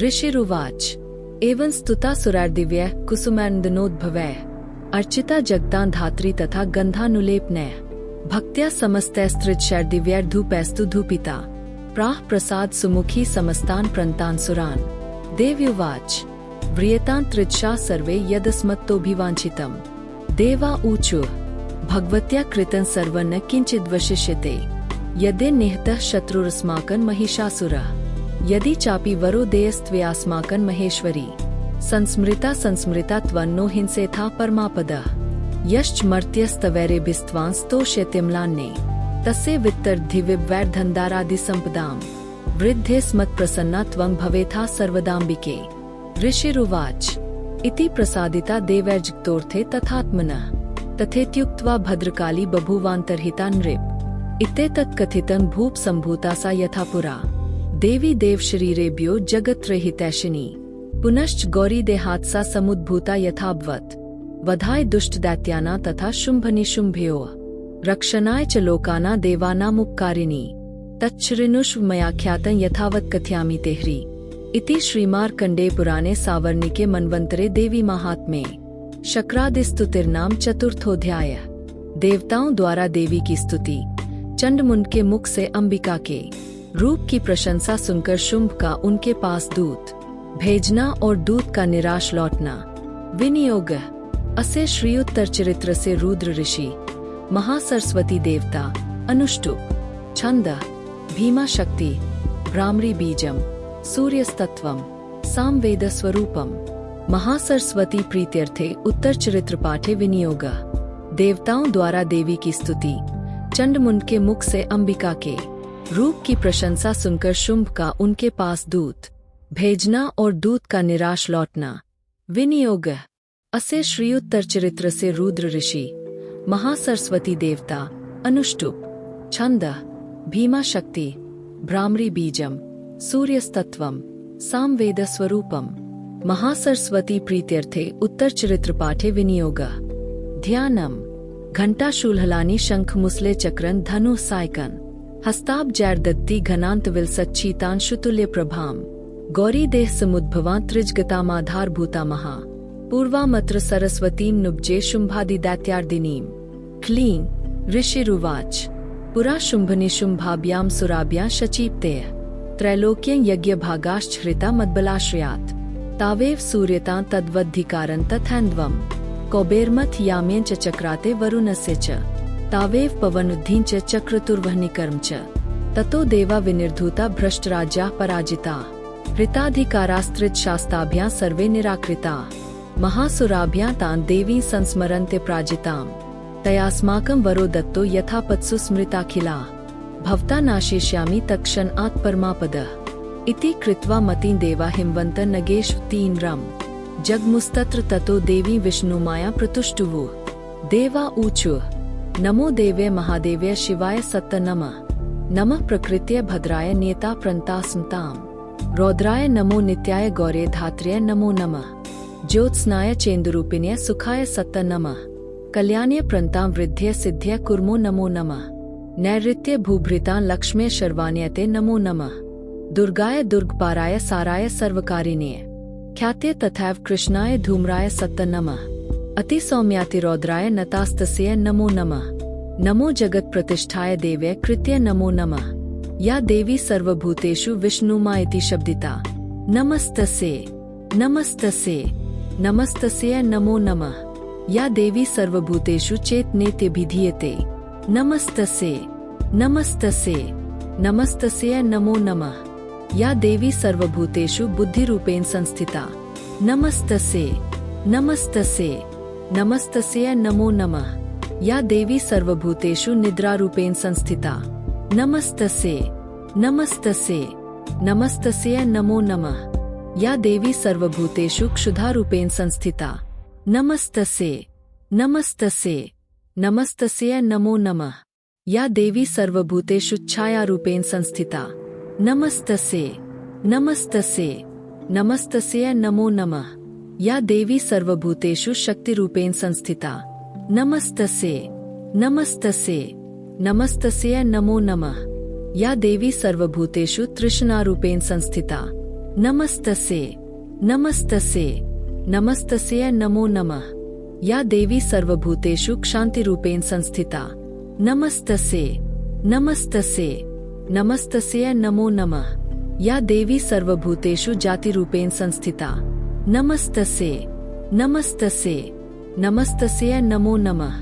[SPEAKER 1] ऋषिरुवाच एवं स्तुता सुरैर्दिव्यः कुसुमैर्नन्दनोद्भवैः अर्चिता जगतां धात्री तथा गन्धानुलेपनैः भक्त्या समस्तैस्त्रिजशैर्दिव्यैर्धूपैस्तु धूपिता प्राह प्रसाद सुमुखी समस्तान् प्रणतान् सुरान् देव्युवाच व्रियतान् त्रिजशा सर्वे यदस्मत्तोऽभिवाञ्छितम् देवा ऊचुः भगवत्या कृतं सर्वं न किञ्चिद्वशिष्यते यदि निहतः शत्रुरस्माकं महिषासुरः यदि चापि वरो देयस्त्वयास्माकं महेश्वरी संस्मृता त्वन्नो हिंसेथा परमापदः यश्च मर्त्यस्तवैरेभिस्त्वांस्तोष्यत्यम्लान्ने तस्य वित्तर्धिविवैर्धन्दारादिसम्पदाम् वृद्धे स्मत्प्रसन्ना त्वं भवेथा सर्वदाम्बिके ऋषिरुवाच इति प्रसादिता देवैर्जगतोऽर्थे तथात्मनः तथेत्युक्त्वा भद्रकाली बभूवान्तर्हिता नृप इत्येतत् कथितं भूप सम्भूता सा यथा पुरा देवी देव शरीरेभ्यो जगत्त्रहितैषिणी पुनश्च गौरी देहात् सा समुद्भूता यथाभवत् वधाय दुष्टदैत्यानां तथा शुम्भनिशुम्भयोः रक्षणाय च लोकानां देवानामुपकारिणी तच्छृणुष्व मया ख्यातं यथावत् कथयामि ते ह्री इति श्रीमार्कण्डेय पुराणे सावर्णिके मन्वन्तरे देवी महात्म्ये शक्रादिस्तुतिर्नाम चतुर्थोऽध्याय। देवताओं द्वारा देवी की स्तुति। चंडमुंड के मुख से अंबिका के रूप की प्रशंसा सुनकर शुंभ का उनके पास दूत भेजना और दूत का निराश लौटना। विनियोग असे श्रीउत्तर चरित्र से रुद्र ऋषि महासरस्वती देवता अनुष्टुप छंद भीमा शक्ति भ्रामरी बीजम सूर्यस्तत्वम सामवेद स्वरूपम महासरस्वती प्रीत्यर्थे उत्तर चरित्र पाठे विनियोग। देवताओं द्वारा देवी की स्तुति। चंडमुंड के मुख से अंबिका के रूप की प्रशंसा सुनकर शुंभ का उनके पास दूत भेजना और दूत का निराश लौटना। विनियोग असे श्रीउत्तर चरित्र से रुद्र ऋषि महासरस्वती देवता अनुष्टुप छंद भीमा शक्ति भ्रामरी बीजम सूर्यस्तत्वम सामवेद स्वरूपम महासरस्वती प्रीत्यर्थे उत्तर चरित्र पाठे विनियोग। ध्यानम घंटाशूलहलानी शंख मुसले चक्रन धनु सायकन हस्ताब जैर्दत्ती घनांत विलसच्छीतांशुतुल्य प्रभाम गौरी देह समुद्भवा त्रिजगतामाधार भूता महा पूर्वामत्र सरस्वतीं नुब्जे शुंभादि दैत्यार्दिनीं क्लीं ऋषिरुवाच पुरा शुंभनिशुंभाभ्यां सुराभ्यां शचीप्तेय त्रैलोक्यं यज्ञभागाश्चहृता मद्बलाश्रयात् तावेव सूर्यतां तद्वद्धिकारं तथैन्द्वं कौबेर्मथ याम्यं च चक्राते वरुणस्य च तावेव पवनुद्धिं च चक्रतुर्वह्निकर्म च ततो देवा विनिर्धूता भ्रष्टराज्याः पराजिताः हृताधिकारास्त्रित शास्ताभ्यां सर्वे निराकृता महासुराभ्यां तान् देवीं संस्मरन्ते प्राजिताम् तयास्माकं वरो दत्तो यथापत्सु स्मृताखिलाः भवता नाशयिष्यामि तत्क्षणात् परमापदः इति कृत्वा मतिं देवा हिमवन्त नगेष्वतीं रम जगमुस्तत्र ततो देवी विष्णुमाया प्रतुष्टुवुः देवा ऊचुः नमो देवे महादेव्य शिवाय सत्त नमः प्रकृत्य भद्राय नियता प्रन्तास्मताम् रौद्राय नमो नित्याय गौरे धात्र्य नमो नमः ज्योत्स्नाय चेन्दुरूपिण्य सुखाय सत्त नमः कल्याण्य प्रन्तां वृद्ध्य सिद्ध्य कुर्मो नमो नमः नैऋत्य भूभृतां लक्ष्म्य शर्वाण्यते नमो नमः दुर्गाय दुर्गपाराय साराय सर्वकारिण्ये ख्यात्य तथैव कृष्णाय धूम्राय सत्त नमः अति सौम्यातिरौद्राय नतास्तस्यै नमो नमः नमो जगत प्रतिष्ठाय देव्यै कृत्य नमो नमः या देवी सर्वभूतेषु विष्णुमा इति शब्दिता नमस्तस्यै नमस्तस्यै नमस्तस्यै नमो नमः या देवी सर्वभूतेषु चेतनेत्यभिधीयते नमस्तस्यै नमस्तस्यै नमस्तस्यै नमो नमः या देवी सर्वभूतेषु बुद्धिरूपेण संस्थिता नमस्तस्यै नमस्तस्यै नमस्तस्यै नमो नमः या देवी सर्वभूतेषु निद्रारूपेण संस्थिता नमस्तस्यै नमस्तस्यै नमस्तस्यै नमो नमः या देवी सर्वभूतेषु क्षुधारूपेण संस्थिता नमस्तस्यै नमस्तस्यै नमस्तस्यै नमो नमः या देवी सर्वभूतेषु छायारूपेण संस्थिता नमस्तस्यै नमस्तस्यै नमस्तस्यै नमो नमः या देवी सर्वभूतेषु शक्तिरूपेण संस्थिता नमस्तस्यै नमस्तस्यै नमस्तस्यै नमो नमः या देवी सर्वभूतेषु तृष्णारूपेण संस्थिता नमस्तस्यै नमस्तस्यै नमस्तस्यै नमो नमः या देवी सर्वभूतेषु क्षान्तिरूपेण संस्थिता नमस्तस्यै नमस्तस्यै नमस्तस्यै नमो नमः या देवी सर्वभूतेषु जातिरूपेण संस्थिता नमस्तस्यै नमस्तस्यै नमस्तस्यै नमो नमः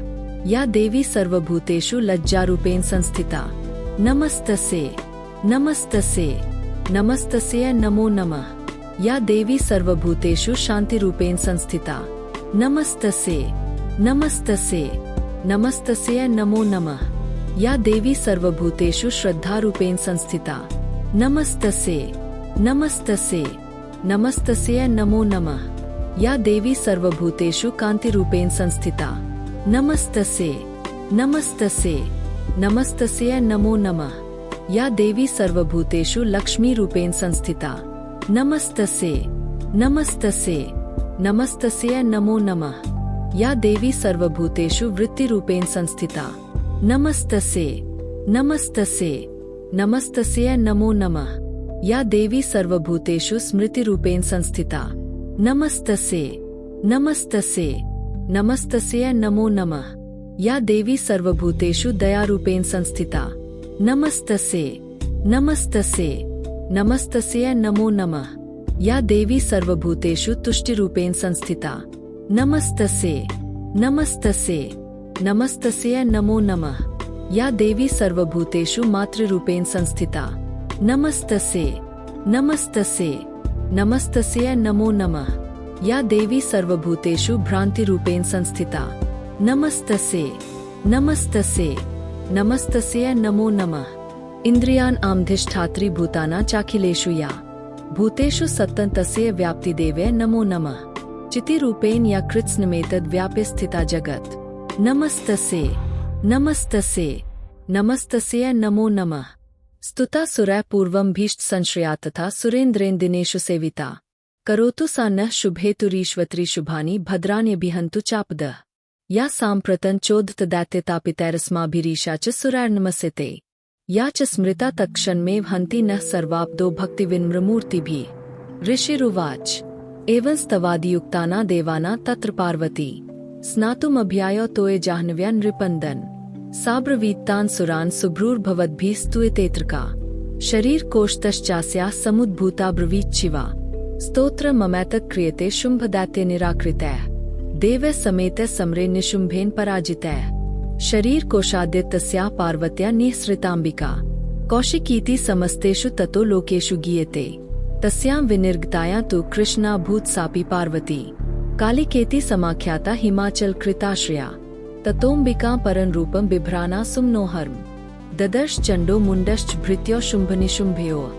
[SPEAKER 1] या देवी सर्वभूतेषु लज्जारूपेण संस्थिता नमस्तस्यै नमस्तस्यै नमस्तस्यै नमो नमः या देवी सर्वभूतेषु शान्तिरूपेण संस्थिता नमस्तस्यै नमस्तस्यै नमस्तस्यै नमो नमः या देवी सर्वभूतेषु श्रद्धारूपेण संस्थिता नमस्तस्यै नमस्तस्यै नमस्तस्यै नमो नमः या देवी सर्वभूतेषु कान्तिरूपेण संस्थिता नमस्तस्यै नमस्तस्यै नमस्तस्यै नमो नमः। या देवी सर्वभूतेषु लक्ष्मीरूपेण संस्थिता। नमस्तस्यै नमस्तस्यै नमस्तस्यै नमो नमः। या देवी सर्वभूतेषु वृत्तिरूपेण संस्थिता। नमस्तस्यै नमस्तस्यै नमस्तस्यै नमो नमः। या देवी सर्वभूतेषु स्मृतिरूपेण संस्थिता। नमस्तस्यै नमस्तस्यै नमस्तस्यै नमो नमः। या देवी सर्वभूतेषु दयारूपेण संस्थिता। नमस्तस्यै नमस्तस्यै नमस्तस्यै नमो नमः। या देवी सर्वभूतेषु तुष्टिरूपेण संस्थिता। नमस्तस्यै नमस्तस्यै नमस्तस्यै नमो नमः। या देवी सर्वभूतेषु मातृरूपेण संस्थिता। नमस्तस्यै नमस्तस्यै नमस्तस्यै नमो नमः। या देवी सर्वभूतेषु भ्रान्तिरूपेण संस्थिता। नमस्तस्यै नमस्तस्यै नमस्तस्यै नमो नमः। इन्द्रियान् आमधिष्ठात्री भूताना चाखिलेषु या भूतेषु सत्तं तस्य व्याप्तिदेवे नमो नमः। चितिरूपेण या कृत्स्नमेतद् व्याप्य स्थिता जगत्। नमस्तस्यै नमस्तस्यै नमस्तस्यै नमो नमः। स्तुता सुरैः पूर्वं भीष्ट संश्रया तथा सुरेन्द्रेण दिनेषु सेविता। करोतु सा नः शुभेतुरीश्वत्री शुभानि भद्राण्यभिहन्तु चापदः। या साम्प्रतं चोदितदैत्यतापितैरस्माभिरीशा च सुरैर्नमस्यते। या च स्मृता तत्क्षणमेव हन्ति नः सर्वाब्दो भक्तिविनम्रमूर्तिभिः। ऋषिरुवाच एवंस्तवादियुक्ताना देवाना तत्र पार्वती स्नातुमभ्यायो तोये जाह्नव्या नृपन्दन। साब्रवीत्तान् सुरान् सुभ्रूर्भवद्भिः स्तूयतेऽत्रका। शरीरकोशतश्चास्याः समुद्भूता ब्रवीच्छिवा। स्तोत्र ममैतत् क्रियते शुम्भदैत्य निराकृतैः। देवैः समेतैः समरे निशुम्भेन पराजितैः। शरीरकोशाद्य तस्याः पार्वत्या निःसृताम्बिका। कौशिकीति समस्तेषु ततो लोकेषु गीयते। तस्यां विनिर्गतायां तु कृष्णाभूत् सापि पार्वती। कालिकेति समाख्याता हिमाचल कृताश्रया। ततोऽम्बिकां परं रूपं बिभ्राना सुम्नोहर्म। ददर्श चण्डो मुण्डश्च भृत्यो शुम्भनिशुम्भयोः।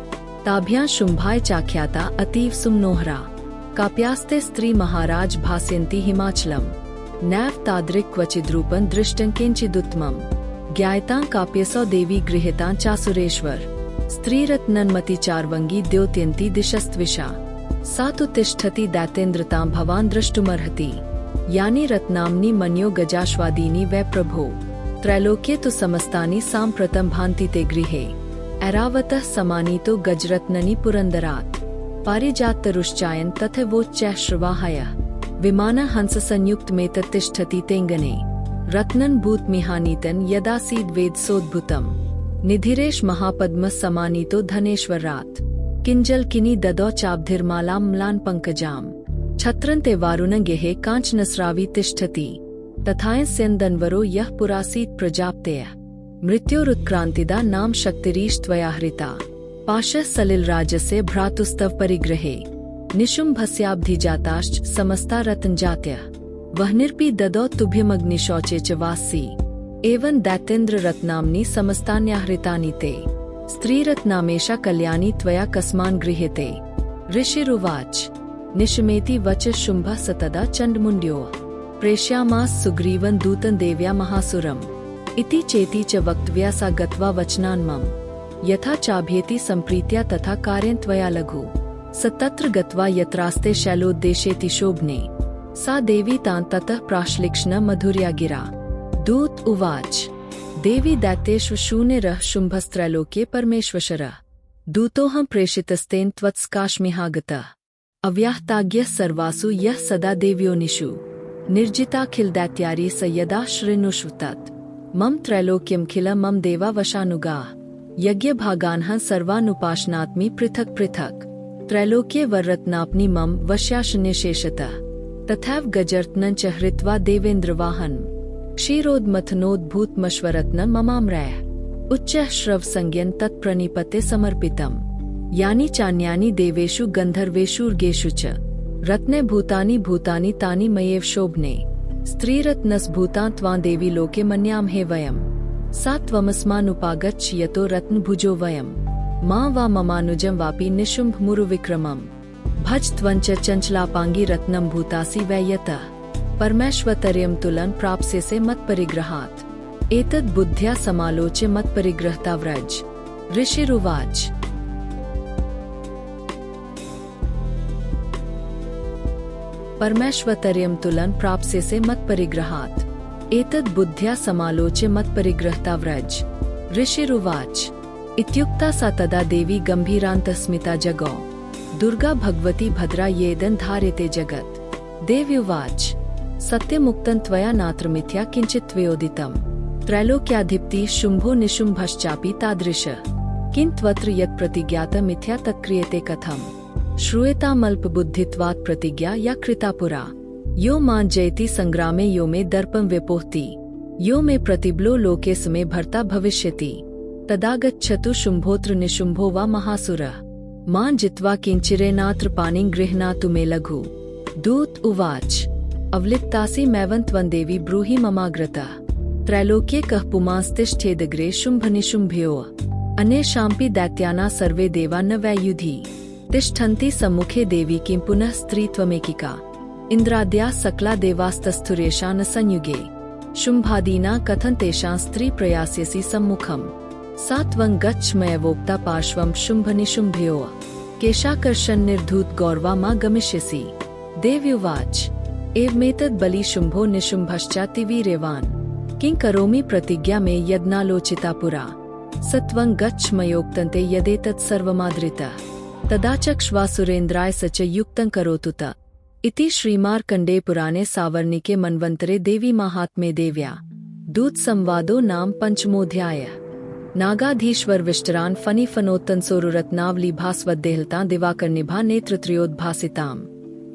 [SPEAKER 1] ताभ्यां शुम्भाय चाख्याता अतीव सुम्नोहरा। काप्यास्ते स्त्री महाराज भास्यन्ति हिमाचलम्। नैव तादृक् क्वचिद्रूपं दृष्टं किञ्चिदुत्तमम्। ज्ञायतां काप्यसौ देवी गृहीतां चासुरेश्वर। स्त्रीरत्नन्मति चार्वङ्गी द्योत्यन्ति दिशस्त्विषा। सा तु तिष्ठति दैत्येन्द्रतां भवान् द्रष्टुमर्हति। यानि रत्नाम्नि मन्यो गजाश्वादीनि वै प्रभो। त्रैलोक्ये तु समस्तानि साम्प्रतं भान्ति ते गृहे। ऐरावतः समानीतो गजरत्ननि पुरन्दरात्। पारिजातरुश्चायन तथैवोच्चैः श्रवाहयः। विमानहंससंयुक्तमेतत् तिष्ठति तेङ्गने। रत्नन् भूतमिहानीतं यदासीद् वेदसोद्भुतम्। निधिरेश महापद्म समानीतो धनेश्वरात्। किञ्जल्किनी ददौ चाब्धिर्मालां म्लान् पङ्कजाम्। छत्रन्ते वारुण गेहे काञ्चनस्रावी तिष्ठति। तथायस्यन्दन्वरो यः पुरासीत् प्रजापतेः। मृत्योरुत्क्रान्तिदा नाम शक्तिरीश त्वया हृता। पाशः सलिलराजस्य भ्रातुस्तव परिग्रहे। निशुम्भस्याब्धिजाताश्च समस्ता रत्नजात्यः। वह्निर्पि ददौ तुभ्यमग्निशौचे च वासी। एवं दैत्येन्द्र रत्नाम्नि समस्तान्याहृतानि ते। स्त्रीरत्नामेषा कल्याणी त्वया कस्मान् गृह्यते। ऋषिरुवाच निशमेति वच शुम्भः स तदा चण्डमुण्ड्यो। प्रेष्यामास सुग्रीवं दूतं देव्या महासुरम्। इति चेति च वक्तव्या सा गत्वा वचनान्मम। यथा चाभ्येति सम्प्रीत्या तथा कार्यं त्वया लघु। स तत्र गत्वा यत्रास्ते शैलोद्देशेति शोभने। सा देवी तां ततः प्राश्लिक्ष्ण मधुर्या गिरा। दूत उवाच देवी दैत्येषु शून्यरः शुम्भस्त्रैलोक्ये परमेश्वरः। दूतोऽहं प्रेषितस्तेन त्वत्सकाशमिहागतः। अव्याहताज्ञः सर्वासु यः सदा देव्योनिषु। निर्जिताखिलदैत्यारी स यदा शृणुष्व तत्। मम त्रैलोक्यमखिल मम देवा वशानुगाः। यज्ञभागान्ः सर्वानुपाशनात्मि पृथक् पृथक्। त्रैलोक्ये वररत्नाप्नि मम वश्याशन्यशेषतः। तथैव गजरत्नं च हृत्वा देवेन्द्रवाहनम्। क्षीरोद्मथनोद्भूतमश्वरत्नं ममाम्रयः। उच्चः श्रवसंज्ञं तत्प्रणिपते समर्पितम्। यानि चान्यानि देवेषु गन्धर्वेषूर्गेषु च। रत्ने भूतानि भूतानि तानि मयैव शोभने। स्त्रीरत्नस्भूतां त्वां देवी लोके मन्यामहे वयम्। सा त्वमस्मानुपागच्छ यतो रत्नभुजो वयम्। मा वा ममानुजं वापि निशुम्भमुरुविक्रमम्। भज त्वञ्च चञ्चलापाङ्गी रत्नं भूतासि वै यतः। परमेश्वतर्यं तुलं प्राप्स्यसे मत्परिग्रहात्। एतद् बुद्ध्या समालोच्य मत्परिगृहता व्रज। ऋषिरुवाच परमेश्वतर्यं तुलं प्राप्स्यसे मत्परिग्रहात्। एतद् बुद्ध्या समालोच्य मत्परिगृहता व्रज। ऋषिरुवाच इत्युक्ता सा तदा देवी गम्भीरान्तस्मिता जगौ। दुर्गा भगवती भद्रा येदं धार्यते जगत्। देव्युवाच सत्यमुक्तं त्वया नात्र मिथ्या किञ्चित् त्वयोदितं। त्रैलोक्याधिपति शुम्भो निशुम्भश्चापि तादृश। किन्त्वत्र यत् प्रतिज्ञातं मिथ्या तत्क्रियते कथम्। श्रूयतामल्पबुद्धित्वात् प्रतिज्ञा या कृता पुरा। यो मां जयति संग्रामे यो मे दर्पं विपोहति। यो मे प्रतिबलो लोके समे भर्ता भविष्यति। तदागच्छतु शुम्भोऽत्र निशुम्भो वा महासुरः। मां जित्वा किञ्चिरेनात्र पाणिं गृह्णातु मे लघु। दूत उवाच अवलिप्तासि मैवं त्वं देवी ब्रूहि ममाग्रतः। त्रैलोक्ये कः पुमांस्तिष्ठेदग्रे शुम्भनिशुम्भयोः। अन्येषामपि दैत्यानां सर्वे देवा न वै युधि। तिष्ठन्ति सम्मुखे देवी किं पुनः स्त्री त्वमेकिका। इन्द्राद्याः सकला देवास्तस्थुरेषां न संयुगे। शुम्भादीना कथं तेषां स्त्री प्रयास्यसि सम्मुखम्। सा त्वं गच्छ मयवोक्ता पार्श्वं शुम्भनिशुम्भयोः। केशाकर्षण निर्धूत गौरवा मा गमिष्यसि। देव्युवाच एवमेतद् बलि शुम्भो निशुम्भश्चातिवीर्यवान्। किं करोमि प्रतिज्ञा मे यज्ञालोचिता पुरा। स त्वं गच्छ मयोक्तन्ते यदेतत् सर्वमादृतः। तदा चक्ष्वासुरेन्द्राय स च युक्तं करोतु त। इति श्रीमार्कण्डेय पुराणे सावर्णिके मन्वन्तरे देवी माहात्म्ये देव्या दूत संवादो नाम पंचमोऽध्यायः। नागाधीश्वर विष्टरान् फणिफणोत्तंसोरुरत्नावली भास्वद्देहलतां दिवाकरनिभा नेत्रत्रयोद्भासिताम्।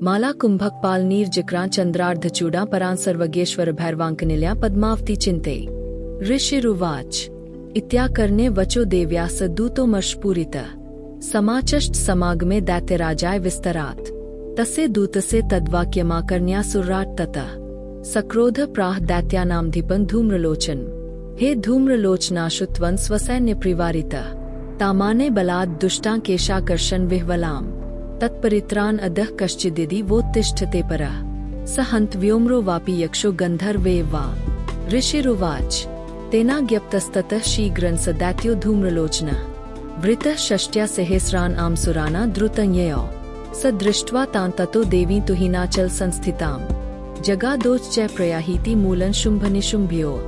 [SPEAKER 1] माला कुम्भकपाल नीरजक्रां चन्द्रार्धचूडां परां सर्वज्ञेश्वर भैरवाङ्कनिल्या पद्मावती चिन्ते। ऋषिरुवाच इत्याकर्णे वचो देव्या स दूतोमर्षपूरितः। समाचष्ट समागमे दैत्यराजाय विस्तरात्। तस्य दूतस्य तद्वाक्यमाकर्ण्यासुराट् ततः। सक्रोध प्राह दैत्यानामधिपं धूम्रलोचन। हे धूम्रलोचनाशु त्वं स्वसैन्यप्रिवारितः। तामाने बलात् दुष्टां केशाकर्षण विह्वलाम्। तत्परित्रान् अधः कश्चिदिति वोत्तिष्ठते परः। स हन्त व्योम्रो वापि यक्षो गन्धर्वेव वा। ऋषिरुवाच तेनाज्ञप्तस्ततः शीघ्रं स दैत्यो धूम्रलोचनः। वृतः षष्ट्या सहस्रान् आमसुराना द्रुतञ्ययो। स दृष्ट्वा तान् ततो देवीं तुहिनाचल संस्थिताम्। जगादोच च प्रयाहीति मूलं शुम्भनिशुम्भयोः।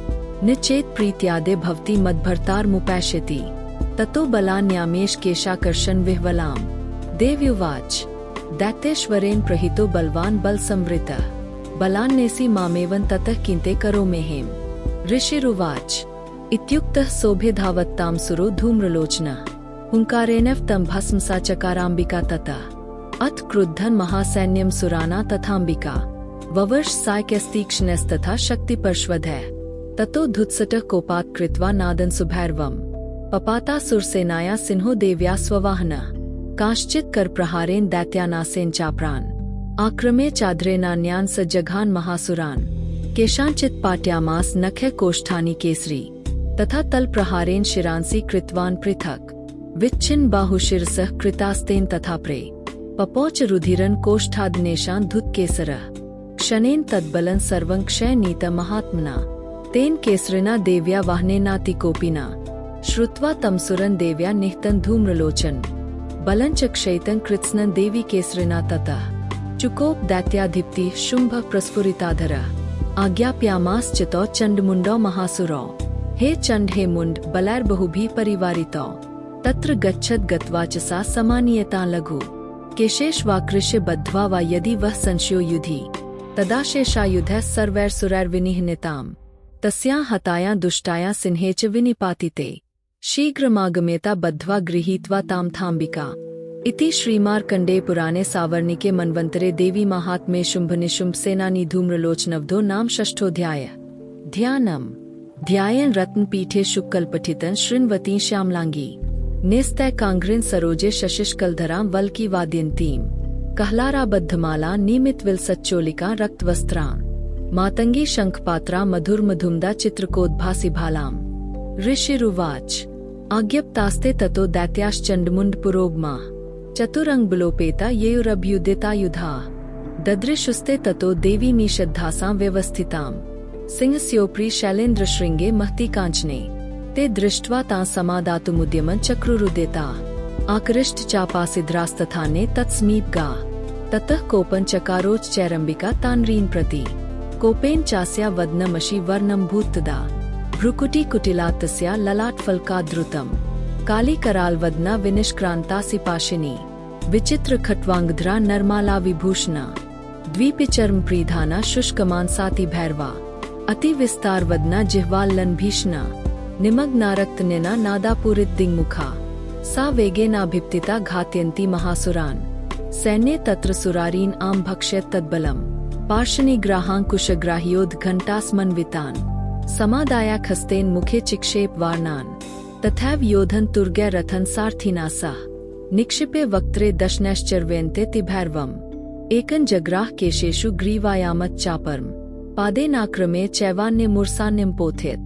[SPEAKER 1] निचेत प्रीत्यादे भवति मद्भर्तारमुपैष्यति। ततो बलान्यामेष केशाकर्षण विह्वलाम्। देव्युवाच दैत्येश्वरेण प्रहितो बलवान् बलसंवृतः। बलान्नेसि मामेवं ततः किन्ते करोम्यहेम्। ऋषिरुवाच इत्युक्तः सोऽभ्यधावत्तां सुरो धूम्रलोचनः। हुङ्कारेणैव तं भस्मसा चकाराम्बिका ततः। अथ क्रुद्धन् महासैन्यं सुराना तथाम्बिका। ववर्ष सायकस्तीक्ष्णस्तथा शक्तिपर्श्वधैः। ततो धुत्सटः कोपात् कृत्वा नादन् सुभैरवम्। पपातासुरसेनाया सिंहो देव्या स्ववाहनः। कांश्चित् करप्रहारेण दैत्यानासेन चाप्रान्। आक्रम्य चाद्रेनान्यान् स जघान महासुरान्। केषाञ्चित् पाट्यामास नखैः कोष्ठानि केसरी। तथा तलप्रहारेण शिरांसि कृतवान् पृथक्। विच्छिन्न बाहुशिरसः कृतास्तेन तथा प्रे। पपौच रुधिरन् कोष्ठादनेषां धुत्केसरः। क्षणेन तद्बलं सर्वं क्षयनीतं महात्मना। तेन केसरिना देव्या वाहनेनातिकोपिना। श्रुत्वा तं सुरन् देव्या निहतं धूम्रलोचन। बलं च क्षयितं कृत्स्नं देवी केसरिना ततः। चुकोप दैत्याधिपति शुम्भः प्रस्फुरिताधरः। आज्ञाप्यामास चितौ चण्डमुण्डौ महासुरौ। हे चण्ड हे मुण्ड बलैर्बहुभिः परिवारितौ। तत्र गच्छद् गत्वा च सा समानीयतां लघु। केशेष्वाकृष्य बद्ध्वा वा यदि वः संशयो युधि। तदा शेषायुधैः सर्वैर्सुरैर्विनिहनिताम्। तस्यां हतायां दुष्टायां सिंहे च विनिपातिते। शीघ्रमागम्यता बद्ध्वा गृहीत्वा तां थाम्बिका। इति श्रीमार्कण्डेय पुराणे सावर्णिके मन्वन्तरे देवी माहात्म्ये शुम्भनिशुम्भ सेनानी धूम्रलोचनवधो नाम षष्ठोऽध्यायः। ध्यानम् ध्यायन् रत्नपीठे शुक्लपठितं शृण्वतीं श्यामलाङ्गी। नेस्तैकाङ्घ्रिं सरोजे शशिशकलधरां वल्की वादयन्तीं। कहलाराबद्धमाला नियमितविलसच्चोलिका रक्तवस्त्रान्। मातङ्गी शङ्खपात्रा मधुरमधुमदा चित्रकोद्भासिभालाम्। ऋषिरुवाच आज्ञप्तास्ते ततो दैत्याश्चण्डमुण्डपुरोगमाः। चतुरङ्गबलोपेता येयुरभ्युदितायुधाः। ददृशुस्ते ततो देवीमीषद्धासां व्यवस्थिताम्। सिंहस्योपरि शैलेन्द्र श्रृंगे महती कांचने ते दृष्ट्वा तां समादातुमुद्यमं चक्रुरुदेता आकृष्ट चापासिद्रास्तथाने तत्समीप गा ततः कोपं चकारोच चैरंबिका तान्रीन् प्रति कोपेन चास्या वदनमशि वर्णं भूतदा भ्रुकुटी कुटिला तस्या ललाटफलकाद्रुतम् काली करालवदना विनिष्क्रांतासि पाशिनी विचित्र खट्वांगधरा नरमाला विभूषणा द्वीपिचर्म प्रीधाना शुष्कमांसाति भैरवा अति विस्तार वदना जिह्वाल्लन भीषणा निमग्नारक्तनिना नादापूरित दिङ्मुखा सा वेगेनाभिप्तिता घात्यन्ती महासुरान् सैन्ये तत्र सुरारीन् आम भक्ष्यत तद्बलम् पार्षणिग्राहाङ्कुशग्राह्योद्घण्टास्मन्वितान् समादायाखस्तेन मुखे चिक्षेप वार्णान् तथैव योधन तुर्गै रथन सारथिना सह निक्षिपे वक्त्रे दशनैश्चर्वयन्ते तिभैर्वम् एकं जग्राह केशेषु ग्रीवायामत् चापरम् पादेनाक्रमे चैवान्यमूर्सान्यं पोथेत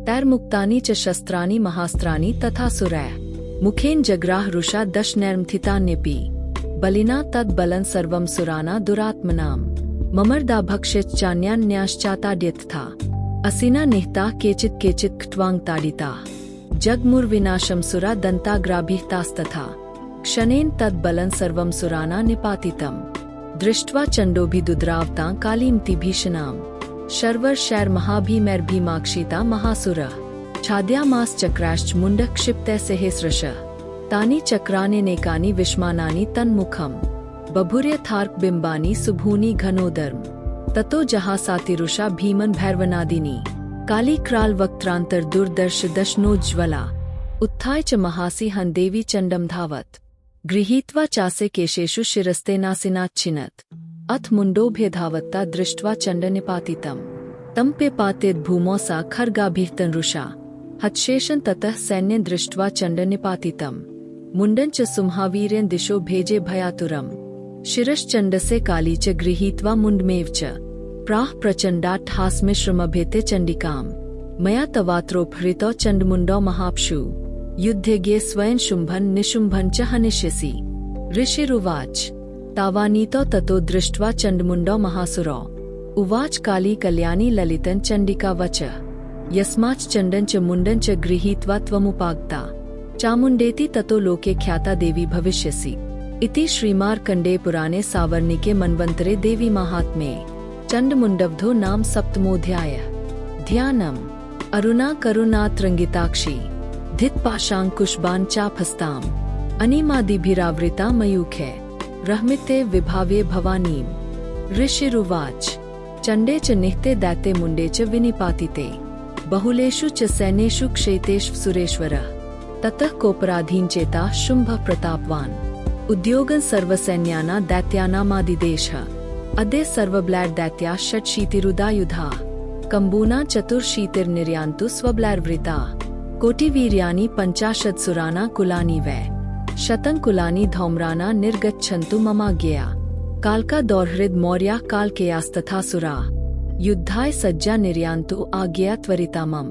[SPEAKER 1] तैर्मुक्तानि च शस्त्राणि महास्त्राणि तथा सुरैः मुखेन जग्राह रुषा दशनैर्मथितान्यपि बलिना तद्बलं सर्वं सुराना दुरात्मनाम् ममर्दा भक्ष्यच चान्यान्याश्चाताड्यतथा असिना निहताः केचित् केचित् खट्वाङ्गताडिताः जगमुर्विनाशं सुरा दन्ताग्राभिहतास्तथा क्षणेन तद्बलं सर्वं सुराना निपातितम् दृष्ट्वा चण्डोभिदुद्रावतां कालीमति भीषणाम् शर्वर शैर्महाभीमैर्भीमाक्षिता महासुरः छाद्यामास चक्राश्च मुण्डः क्षिप्तैः सहस्रशः तानि चक्राण्यनेकानि विष्मानानि तन्मुखम् बभुर्यथार्कबिम्बानि सुभूनि घनोदर्म ततो जहासातिरुषा भीमन् भैरवनादिनी काली क्रालवक्त्रान्तर् दुर्दर्श दशनोज्ज्वला उत्थाय च महासि हन्देवी चण्डं धावत् गृहीत्वा चासे केशेषु शिरस्तेनासिनाच्छिनत् अथ मुण्डोऽभ्यधावत्ता दृष्ट्वा चण्डनिपातितम् तं पेपातेद्भूमौ सा खड्गाभिस्तनरुषा हतशेषं ततः सैन्यं दृष्ट्वा चण्डनिपातितम् मुण्डं च सुमहावीर्यं दिशो भेजे भयातुरम् शिरश्चण्डसे काली च गृहीत्वा मुण्डमेव च प्राह प्रचण्डाट्टहासमिश्रमभेते चण्डिकाम् मया तवात्रोपहृतौ चण्डमुण्डौ महाप्सु युद्धेज्ञे स्वयं शुम्भन् निशुम्भन् च हनिष्यसि ऋषिरुवाच तावानीतौ ततो दृष्ट्वा चण्डमुण्डौ महासुरौ उवाच काली कल्याणी ललितं चण्डिका वचः यस्माच् चण्डं च मुण्डं च गृहीत्वा त्वमुपागता चामुण्डेति ततो लोके ख्याता देवी भविष्यसि इति श्रीमार्कण्डेय पुराणे सावर्णिके मन्वन्तरे देवी माहात्म्ये चण्डमुण्डवधो नाम सप्तमोऽध्यायः ध्यानम् अरुणा करुणातरङ्गिताक्षी धित्पाशाङ्कुशबाण चापहस्ताम् अनिमादिभिरावृता मयूखे रहमिते विभाव्ये भवानीम् ऋषिरुवाच चण्डे च निहते दैते मुण्डे च विनिपातिते बहुलेषु च सैन्येषु क्षैतेषु सुरेश्वरः ततः कोपराधीन चेता शुम्भः प्रतापवान् उद्योगं सर्वसैन्याना दैत्यानामादिदेशः अद्य सर्वब्लैर् दैत्याः षट्शीतिरुदायुधाः कम्बूना चतुर्शीतिर्निर्यान्तु स्वब्लैर्वृताः कोटिवीर्यानि पञ्चाशत्सुराना कुलानि वै शतं कुलानि धौम्राना निर्गच्छन्तु ममाज्ञया कालका दौर्हृद मौर्याः कालकेयास्तथा सुराः युद्धाय सज्जा निर्यान्तु आज्ञया त्वरिता मम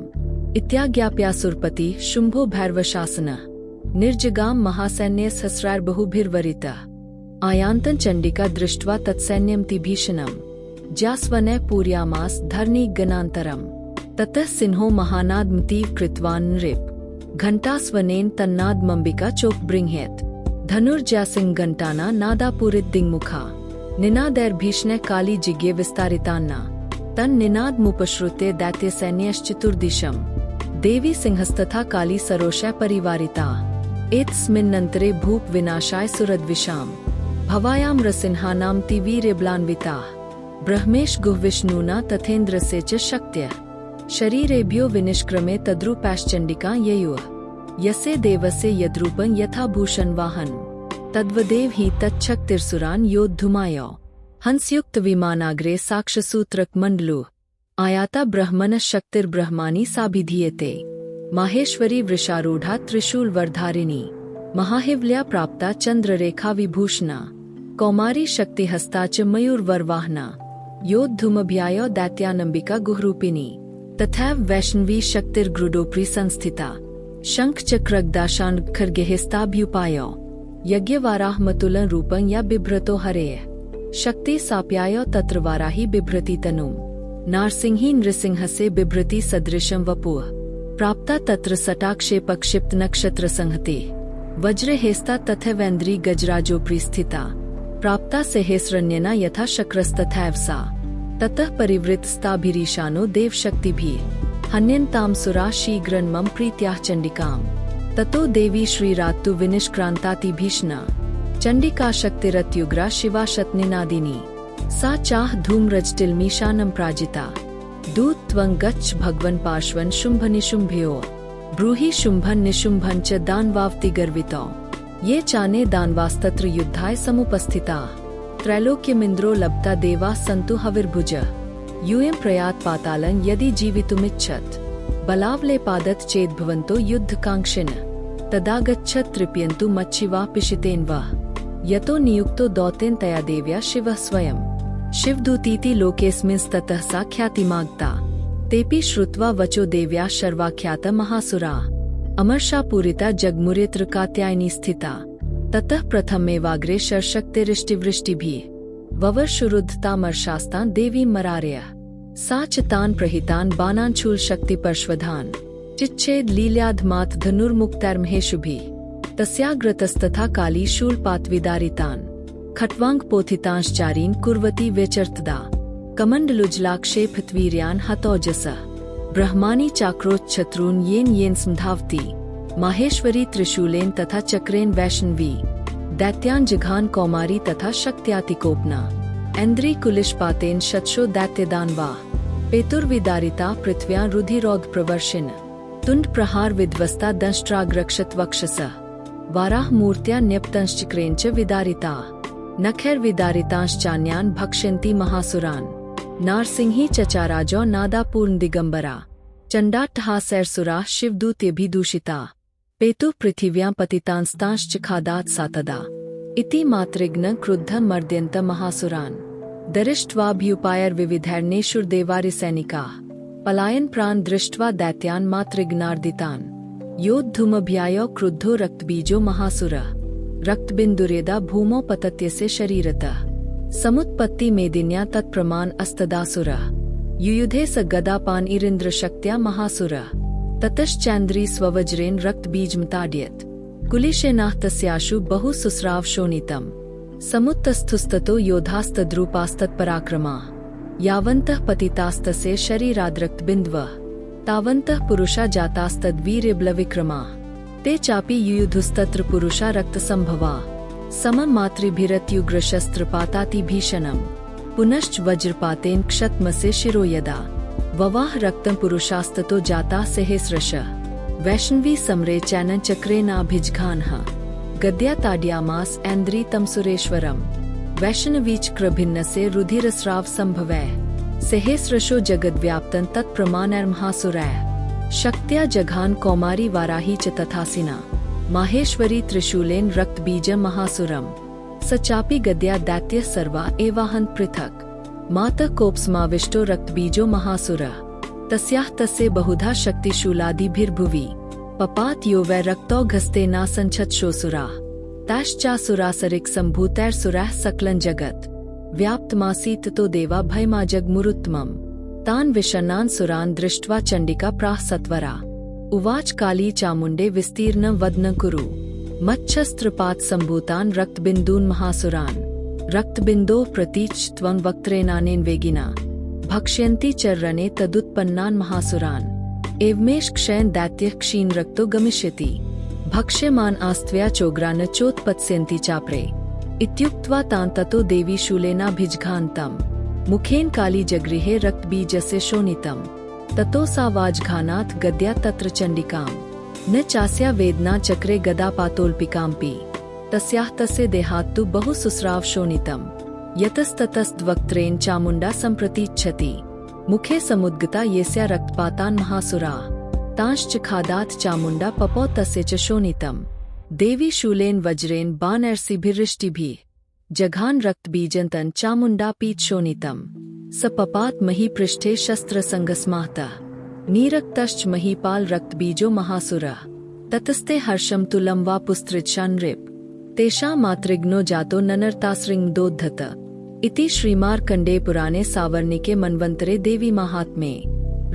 [SPEAKER 1] इत्याज्ञाप्यासुरपति शुम्भो भैरवशासनः निर्जगाम महासैन्य सहस्रार्बहुभिर्वरितः आयान्तं चण्डिका दृष्ट्वा तत्सैन्यमति भीषणम् ज्यास्वनः पूर्यामास धरणी गणान्तरम् ततः सिंहो महानादमतीव कृतवान् नृप घण्टास्वनेन तन्नादमम्बिका चोपबृंह्यत् धनुर्ज्यासिंह घण्टाना नादापूरित दिङ्मुखा निनादैर्भीषणः काली जिज्ञे विस्तारितान्ना तन्निनादमुपश्रुत्य दैत्यसैन्यश्चतुर्दिशम् देवी सिंहस्तथा काली सरोषः परिवारिता एतस्मिन्नन्तरे भूप विनाशाय सुरद्विषाम् भवायां रसिन्हानां तिवीर्यबलान्विताः ब्रह्मेश गुह्विष्णुना तथेन्द्रस्य च शक्त्यः शरीरेभ्यो विनिष्क्रमे तद्रूपैश्चण्डिका ययुः यस्य देवस्य यद्रूपं यथा भूषणवाहन तद्वदेव हि तच्छक्तिर्सुरान् योद्धुमायौ हंसयुक्तविमानाग्रे साक्षसूत्रकमण्डलुः आयाता ब्रह्मणः शक्तिर्ब्रह्माणि साभिधीयते माहेश्वरी वृषारूढा त्रिशूलवरधारिणी महाहिवल्या प्राप्ता चन्द्ररेखा विभूषणा कौमारी शक्तिहस्ता च मयूरवरवाहना योद्धुमभ्यायो दैत्यानम्बिका गुहरूपिणी तथैव वैष्णवी शक्तिर्गरुडोपरि संस्थिता शङ्खचक्रगदाशाङ्खखड्गहस्ताभ्युपायो यज्ञवाराहमतुलं रूपं या बिभ्रतो हरेः शक्ति साप्यायो तत्र वाराही बिभ्रति तनुम् नारसिंही नृसिंहसे बिभ्रति सदृशं वपुः प्राप्ता तत्र सटाक्षेपक्षिप्त नक्षत्र संहते वज्रहेस्ता तथैवेन्द्री गजराजोपरि स्थिता प्राप्ता सहेस्रण्यना यथा शक्रस्तथैव सा ततः परिवृतस्ताभिरीशानो देवशक्तिभिः हन्यन्तां सुरा शीघ्रं मम प्रीत्याः चण्डिकाम् ततो देवी श्रीरात्तु विनिष्क्रान्तातिभीषणा चण्डिका शक्तिरत्युग्रा शिवा शतनिनादिनी सा चाह धूम्रजटिलमीशानं प्राजिता दूत त्वं गच्छ भगवन् पार्श्वन् शुम्भ निशुम्भयो ब्रूहि शुम्भन् निशुम्भन् च दानवावतिगर्वितौ ये चाने दानवास्तत्र युद्धाय समुपस्थिताः त्रैलोक्यमिन्द्रो लब्धा देवाः सन्तु हविर्भुजः यूयं प्रयात पातालं यदि जीवितुमिच्छत् बलावलेपादत् चेद्भवन्तो युद्धकाङ्क्षिणः तदा गच्छत् तृप्यन्तु मच्छिवा पिशितेन वः यतो नियुक्तो दौतेन तया देव्या शिवः स्वयं शिवदूतीति लोकेऽस्मिंस्ततः सा ख्यातिमागता तेऽपि श्रुत्वा वचो देव्या शर्वाख्याता महासुरा अमर्षा पूरिता जगमुरेत्र कात्यायनी स्थिता ततः प्रथमेवाग्रे शर्शक्तिरिष्टिवृष्टिभिः ववर्षुरुद्धतामर्षास्तान् देवीं मरारयः सा च तान् प्रहितान् बाणान् शक्तिपर्श्वधान् चिच्छेद लील्याधमात् धनुर्मुक्तैर्महेषुभिः तस्याग्रतस्तथा काली शूलपातविदारितान् खट्वाङ्गपोथितांश्चारीन् कुर्वती व्यचर्तदा कमण्डलुजलाक्षेपथवीर्यान् हतौजसः ब्रह्माणि चाक्रोच्छत्रून् येन संधावति माहेश्वरी त्रिशूलेन तथा चक्रेण वैष्णवी दैत्यान् जिघान कौमारी तथा शक्त्यातिकोपना ऐन्द्री कुलिशपातेन शतशो दैत्यदानवा पेतुर्विदारिता पृथ्व्यां रुधिरोद प्रवर्षिन तुंड प्रहार विध्वस्ता दंष्ट्राग्रक्षत वक्षसः वाराह मूर्त्या न्यप्तंश्चक्रेण च विदारिता नखैर्विदारितांश्चान्यान् भक्ष्यन्ति महासुरान् नारसिंही चचाराजो नादापूर्ण दिगंबरा चण्डाट्टहासैर्सुराः शिवदूतेभिदूषिता पेतुः पृथिव्यां पतितांस्तांश्च खादात् सा तदा इति मातृघ्न क्रुद्ध मर्द्यन्त महासुरान् दरिष्ट्वाभ्युपायैर्विविधैर्नेषुर्देवारिसैनिकाः पलायन प्राण दृष्ट्वा दैत्यान् मातृघ्नार्दितान् योद्धुमभ्यायो क्रुद्धो रक्तबीजो महासुरः रक्तबिन्दुरेदा भूमौ पतत्यस्य शरीरतः समुत्पत्ति मेदिन्या तत्प्रमाण अस्तदासुरः युयुधे स गदापान इरिन्द्रशक्त्या महासुरः ततश्चैन्द्री स्ववज्रेण रक्तबीजमताड्यत् कुलिशेनाः तस्याशु बहु सुस्राव शोणितम् समुत्तस्थुस्ततो योधास्तद्रूपास्तत्पराक्रमाः यावन्तः पतितास्तस्य शरीराद्रक्तबिन्दवः तावन्तः पुरुषा जातास्तद्वीर्यबलविक्रमाः ते चापि युयुधुस्तत्र पुरुषा रक्तसंभवाः समं मातृभिरत्युग्रशस्त्रपातातिभीषणम् पुनश्च वज्रपातेन क्षतमसे शिरो यदा ववाह रक्तं पुरुषास्ततो जाताः सहेस्रशः वैष्णवी समरे चैनं चक्रेणाभिजघानः गद्या ताड्यामास ऐन्द्री तं सुरेश्वरम् वैष्णवीचक्रभिन्नसे रुधिरस्राव संभवैः सहेस्रशो जगद्व्याप्तं तत्प्रमाणैर्महासुरैः शक्त्या जघान कौमारी वाराही च तथासिना माहेश्वरी त्रिशूलेन रक्तबीजं महासुरम् स चापि गद्या दैत्यः सर्वा एवाहन् पृथक् मातः कोपसमाविष्टो रक्तबीजो महासुरः तस्याः तस्य बहुधा शक्तिशूलादिभिर्भुवि पपात यो वै रक्तौघस्तेनासञ्छत्सोऽसुराः ताश्चासुरासरिक् सम्भूतैर्सुरैः सकलं जगत् व्याप्तमासीत् तो देवा भयमाजगमुरुत्तमम् तान् विषण्णान् सुरान् दृष्ट्वा चण्डिका प्राह सत्वरा उवाच काली चामुण्डे विस्तीर्णं वदनं कुरु मच्छस्त्रपात सम्भूतान् रक्तबिन्दून् महासुरान् रक्तबिन्दोः प्रतीच्य त्वं वक्त्रेणानेन वेगिना भक्ष्यन्ति चर्रणे तदुत्पन्नान् महासुरान् एवमेष क्षयन् दैत्यः क्षीणरक्तो गमिष्यति भक्ष्यमान् आस्त्वया चोग्रा न चोत्पत्स्यन्ति चाप्रे इत्युक्त्वा तान् ततो देवी शूलेनाभिजघान्तम् मुखेन काली जगृहे रक्तबीजस्य शोणितम् ततो सा वाजघानात् गद्या तत्र चण्डिकाम् न चास्या वेदना चक्रे गदापातोल्पिकाम्पि तस्याः तस्य देहात्तु बहु सुस्राव शोणितम् यतस्ततस्त्वक्त्रेण चामुण्डा सम्प्रतीच्छति मुखे समुद्गता येस्या रक्तपातान् महासुराः तांश्च खादात् चामुण्डा पपौ तस्य च शोणितम् देवी शूलेन वज्रेण बाणैर्सिभिर्रिष्टिभिः जघान रक्तबीजन्तं चामुण्डापीत शोणितम् स पपात महीपृष्ठे शस्त्रसंगस्मातः नीरक्तश्च महीपाल रक्तबीजो महासुरः ततस्ते हर्षं तुलं वा पुस्त्रिच्छा नृप तेषां मातृघ्नो जातो ननरतासृङ्दोद्धत इति श्रीमार्कण्डे पुराणे सावर्णिके मन्वन्तरे देवी महात्म्ये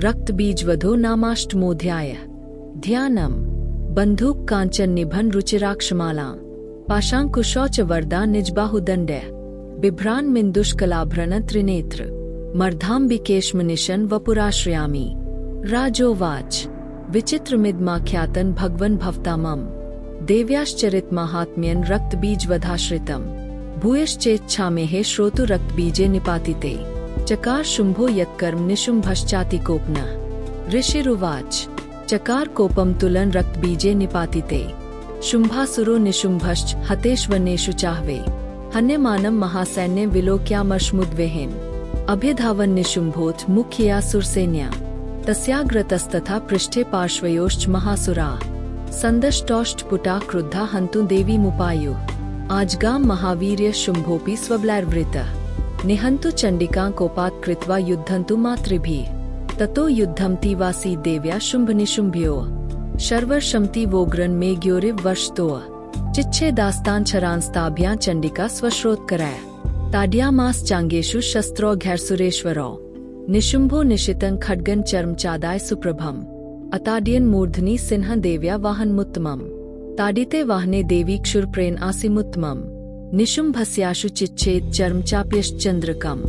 [SPEAKER 1] रक्तबीजवधो नामाष्टमोऽध्यायः। ध्यानम्। बन्धूक कांचन निभन रुचिराक्षमालां पाशांकुशौच वरदा निजबाहुदण्डे बिभ्रान् मिन्दुष्कलाभरण त्रिनेत्र मर्धाम्बिकेशमनिशन वपुराश्रयामि। राजोवाच विचित्रमिदमाख्यातन् भगवन् भवता मम देव्याश्चरित महात्म्यन् रक्तबीजवधाश्रितम् भूयश्चेच्छामेः श्रोतु रक्तबीजे निपातिते चकार शुम्भो यत्कर्म निशुम्भश्चातिकोपनः। ऋषिरुवाच चकार कोपम तुलन रक्तबीजे निपातिते शुम्भासुरो निशुम्भश्च हतेष्वन्नेषु चाहवे हन्यमानं महासैन्यं विलोक्यामर्षमुद्वेहेन अभ्यधावन् निशुम्भोऽथ मुख्यया सुरसैन्या तस्याग्रतस्तथा पृष्ठे पार्श्वयोश्च महासुराः सन्दष्टौष्टपुटा क्रुद्धा हन्तु देवीमुपायुः। आजगाम महावीर्य शुम्भोऽपि स्वबलैर्वृतः निहन्तु चण्डिकां कोपात् कृत्वा युद्धन्तु मातृभिः। ततो युद्धमति वासी देव्या शुम्भनिशुम्भयोः शर्वर्षमति वोग्रन् मेघ्योरिव वर्षतोः चिच्छेदास्तान् छरांस्ताभ्यां चण्डिका स्वश्रोत्कराय ताड्यामास चांगेषु शस्त्रौघैर्सुरेश्वरौ निशुम्भो निशितं खड्गं चर्मचादाय सुप्रभम् अताड्यन् मूर्धनि सिंह देव्या वाहनमुत्तमम् ताडिते वाहने देवी क्षुरप्रेण आसीमुत्तमम् निशुम्भस्याशु चिच्छेद चर्म चाप्यश्चन्द्रकम्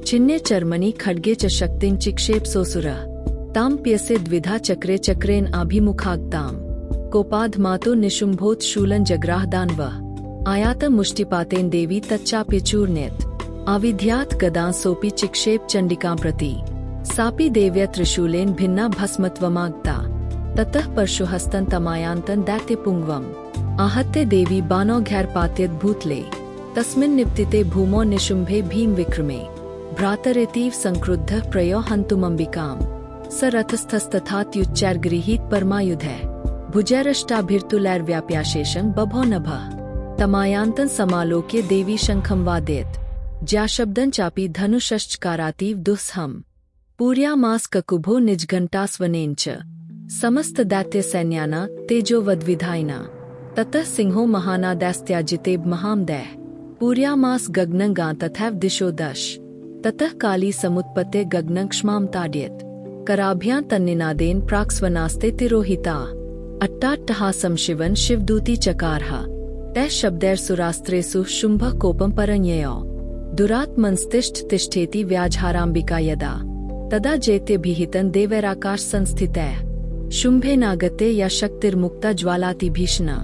[SPEAKER 1] छिन्ने चर्मणि खड्गे च शक्तिं चिक्षेप्सोऽसुरः तां प्यसे द्विधा चक्रे चक्रेण आभिमुखाग्ताम् कोपाधमातो निशुम्भोत् शूलं जग्राह दानवः आयात मुष्टिपातेन देवी तच्चाप्यचूर्णयत् आविध्यात् गदां सोऽपि चिक्षेप चण्डिकां प्रति सापि देव्या त्रिशूलेन भिन्ना भस्मत्वमागता ततः परशुहस्तं तमायान्तं दैत्यपुङ्गवम् आहत्य देवी बाणौघैर्पात्यद् भूतले तस्मिन् निपतिते भूमौ निशुम्भे भीमविक्रमे भ्रातरेतीव संक्रुद्धः प्रयो हन्तुमम्बिकाम् स रथस्थस्तथात्युच्चैर्गृहीत परमायुधे भुजैरष्टाभिर्तुलैर्व्याप्याशेषं बभौ नभः तमायान्तं समालोक्य देवी शङ्खं वादयत् ज्याशब्दं चापि धनुषश्चकारातीव दुस्सहम् पूर्यामास ककुभो निजघण्टास्वनेन च समस्त दैत्य सैन्याना तेजोवद्विधायिना ततः सिंहो महानादैस्त्याजिते महामदैः पूर्यामास गगनं तथैव दिशो दश ततः काली समुत्पत्य गगनं क्ष्मां ताड्यत कराभ्यां तन्निनादेन प्राक्स्वनास्ते तिरोहिता अट्टाट्टहासं शिवन शिवदूती चकारहा तैः शब्दैर्सुरास्त्रेषु शुम्भः कोपं परञ्ययो दुरात्मंस्तिष्ठ तिष्ठेति व्याजहाराम्बिका यदा तदा जैत्यभिहितं देवैराकाश संस्थितैः शुम्भेनागते या शक्तिर्मुक्ता ज्वालाति भीषणा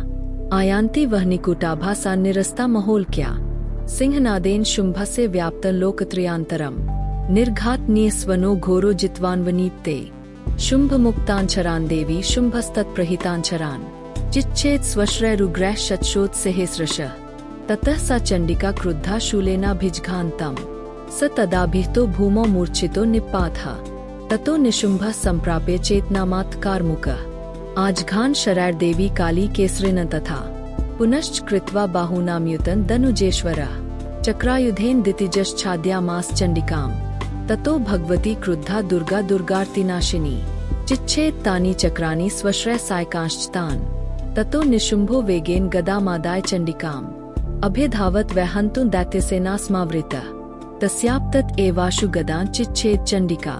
[SPEAKER 1] आयान्ति वह्निकुटाभा सा निरस्ता महोल्क्या सिंहनादेन शुम्भस्य व्याप्तं लोकत्रयान्तरम् निर्घातनीयस्वनो घोरो जित्वान्वनीप्ते शुम्भमुक्ताञ्छरान् देवी शुम्भस्तत्प्रहिताञ्छरान् चिच्छेद स्वश्रैरुग्रैः शतशोत्सहस्रशः ततः सा चण्डिका क्रुद्धा शूलेनाभिजघान्तम् स तदाभिहितो भूमौ मूर्छितो निपातः ततो निशुम्भः सम्प्राप्य चेतनामात्कारमुकः आजघान शरैर्देवी काली केसरेण तथा पुनश्च कृत्वा बाहूनाम्युतं दनुजेश्वरः चक्रायुधेन दितिजश्छाद्यामास चण्डिकाम् ततो भगवती क्रुद्धा दुर्गा दुर्गार्तिनाशिनी चिच्छेद तानि चक्राणि स्वश्रय सायकांश्च ततो निशुम्भो वेगेन गदामादाय चण्डिकाम् अभ्यधावत् वै हन्तुं दैत्यसेनास्मावृतः तस्याप्तत एवाशु गदां चिच्छेद चण्डिका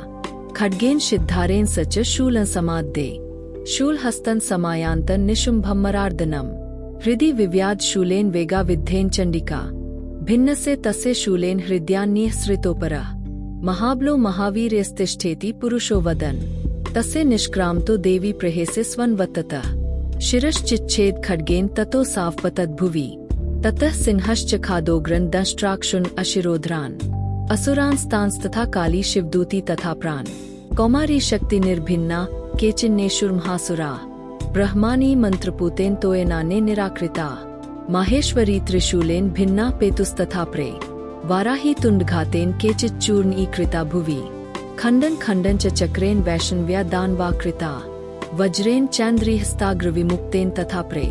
[SPEAKER 1] खड्गेन शिद्धारेण सच शूलं समाद्ये शूलहस्तं समायान्तं निशुम्भं मरार्दनम् हृदि विव्याध शूलेन वेगाविद्धेन चण्डिका भिन्नसे तस्य शूलेन हृदयान्निःसृतोपरः महाबलो महावीर्यस्तिष्ठेति पुरुषो वदन् तस्य निष्क्रामतो देवी प्रहेसे स्वन्वततः शिरश्चिच्छेद खड्गेन ततो सावपतद्भुवि ततः सिंहश्च खादोग्रन् दंष्ट्राक्षुन् अशिरोधरान् असुरांस्तांस्तथा काली शिवदूती तथा प्राण कौमारी शक्ति निर्भिन्ना केचिन्नेषुर्महासुराः ब्रह्माणि मंत्रपूतेन तोयनाने निराकृता माहेश्वरी त्रिशूलेन भिन्ना पेतुस्तथा प्रे वाराही तुण्डघातेन केचिच्चूर्णीकृता भुवि खण्डन खण्डन च चक्रेण वैष्णव्या दानवाकृता वज्रेण चैन्द्रिहस्ताग्रविमुक्तेन तथा प्रे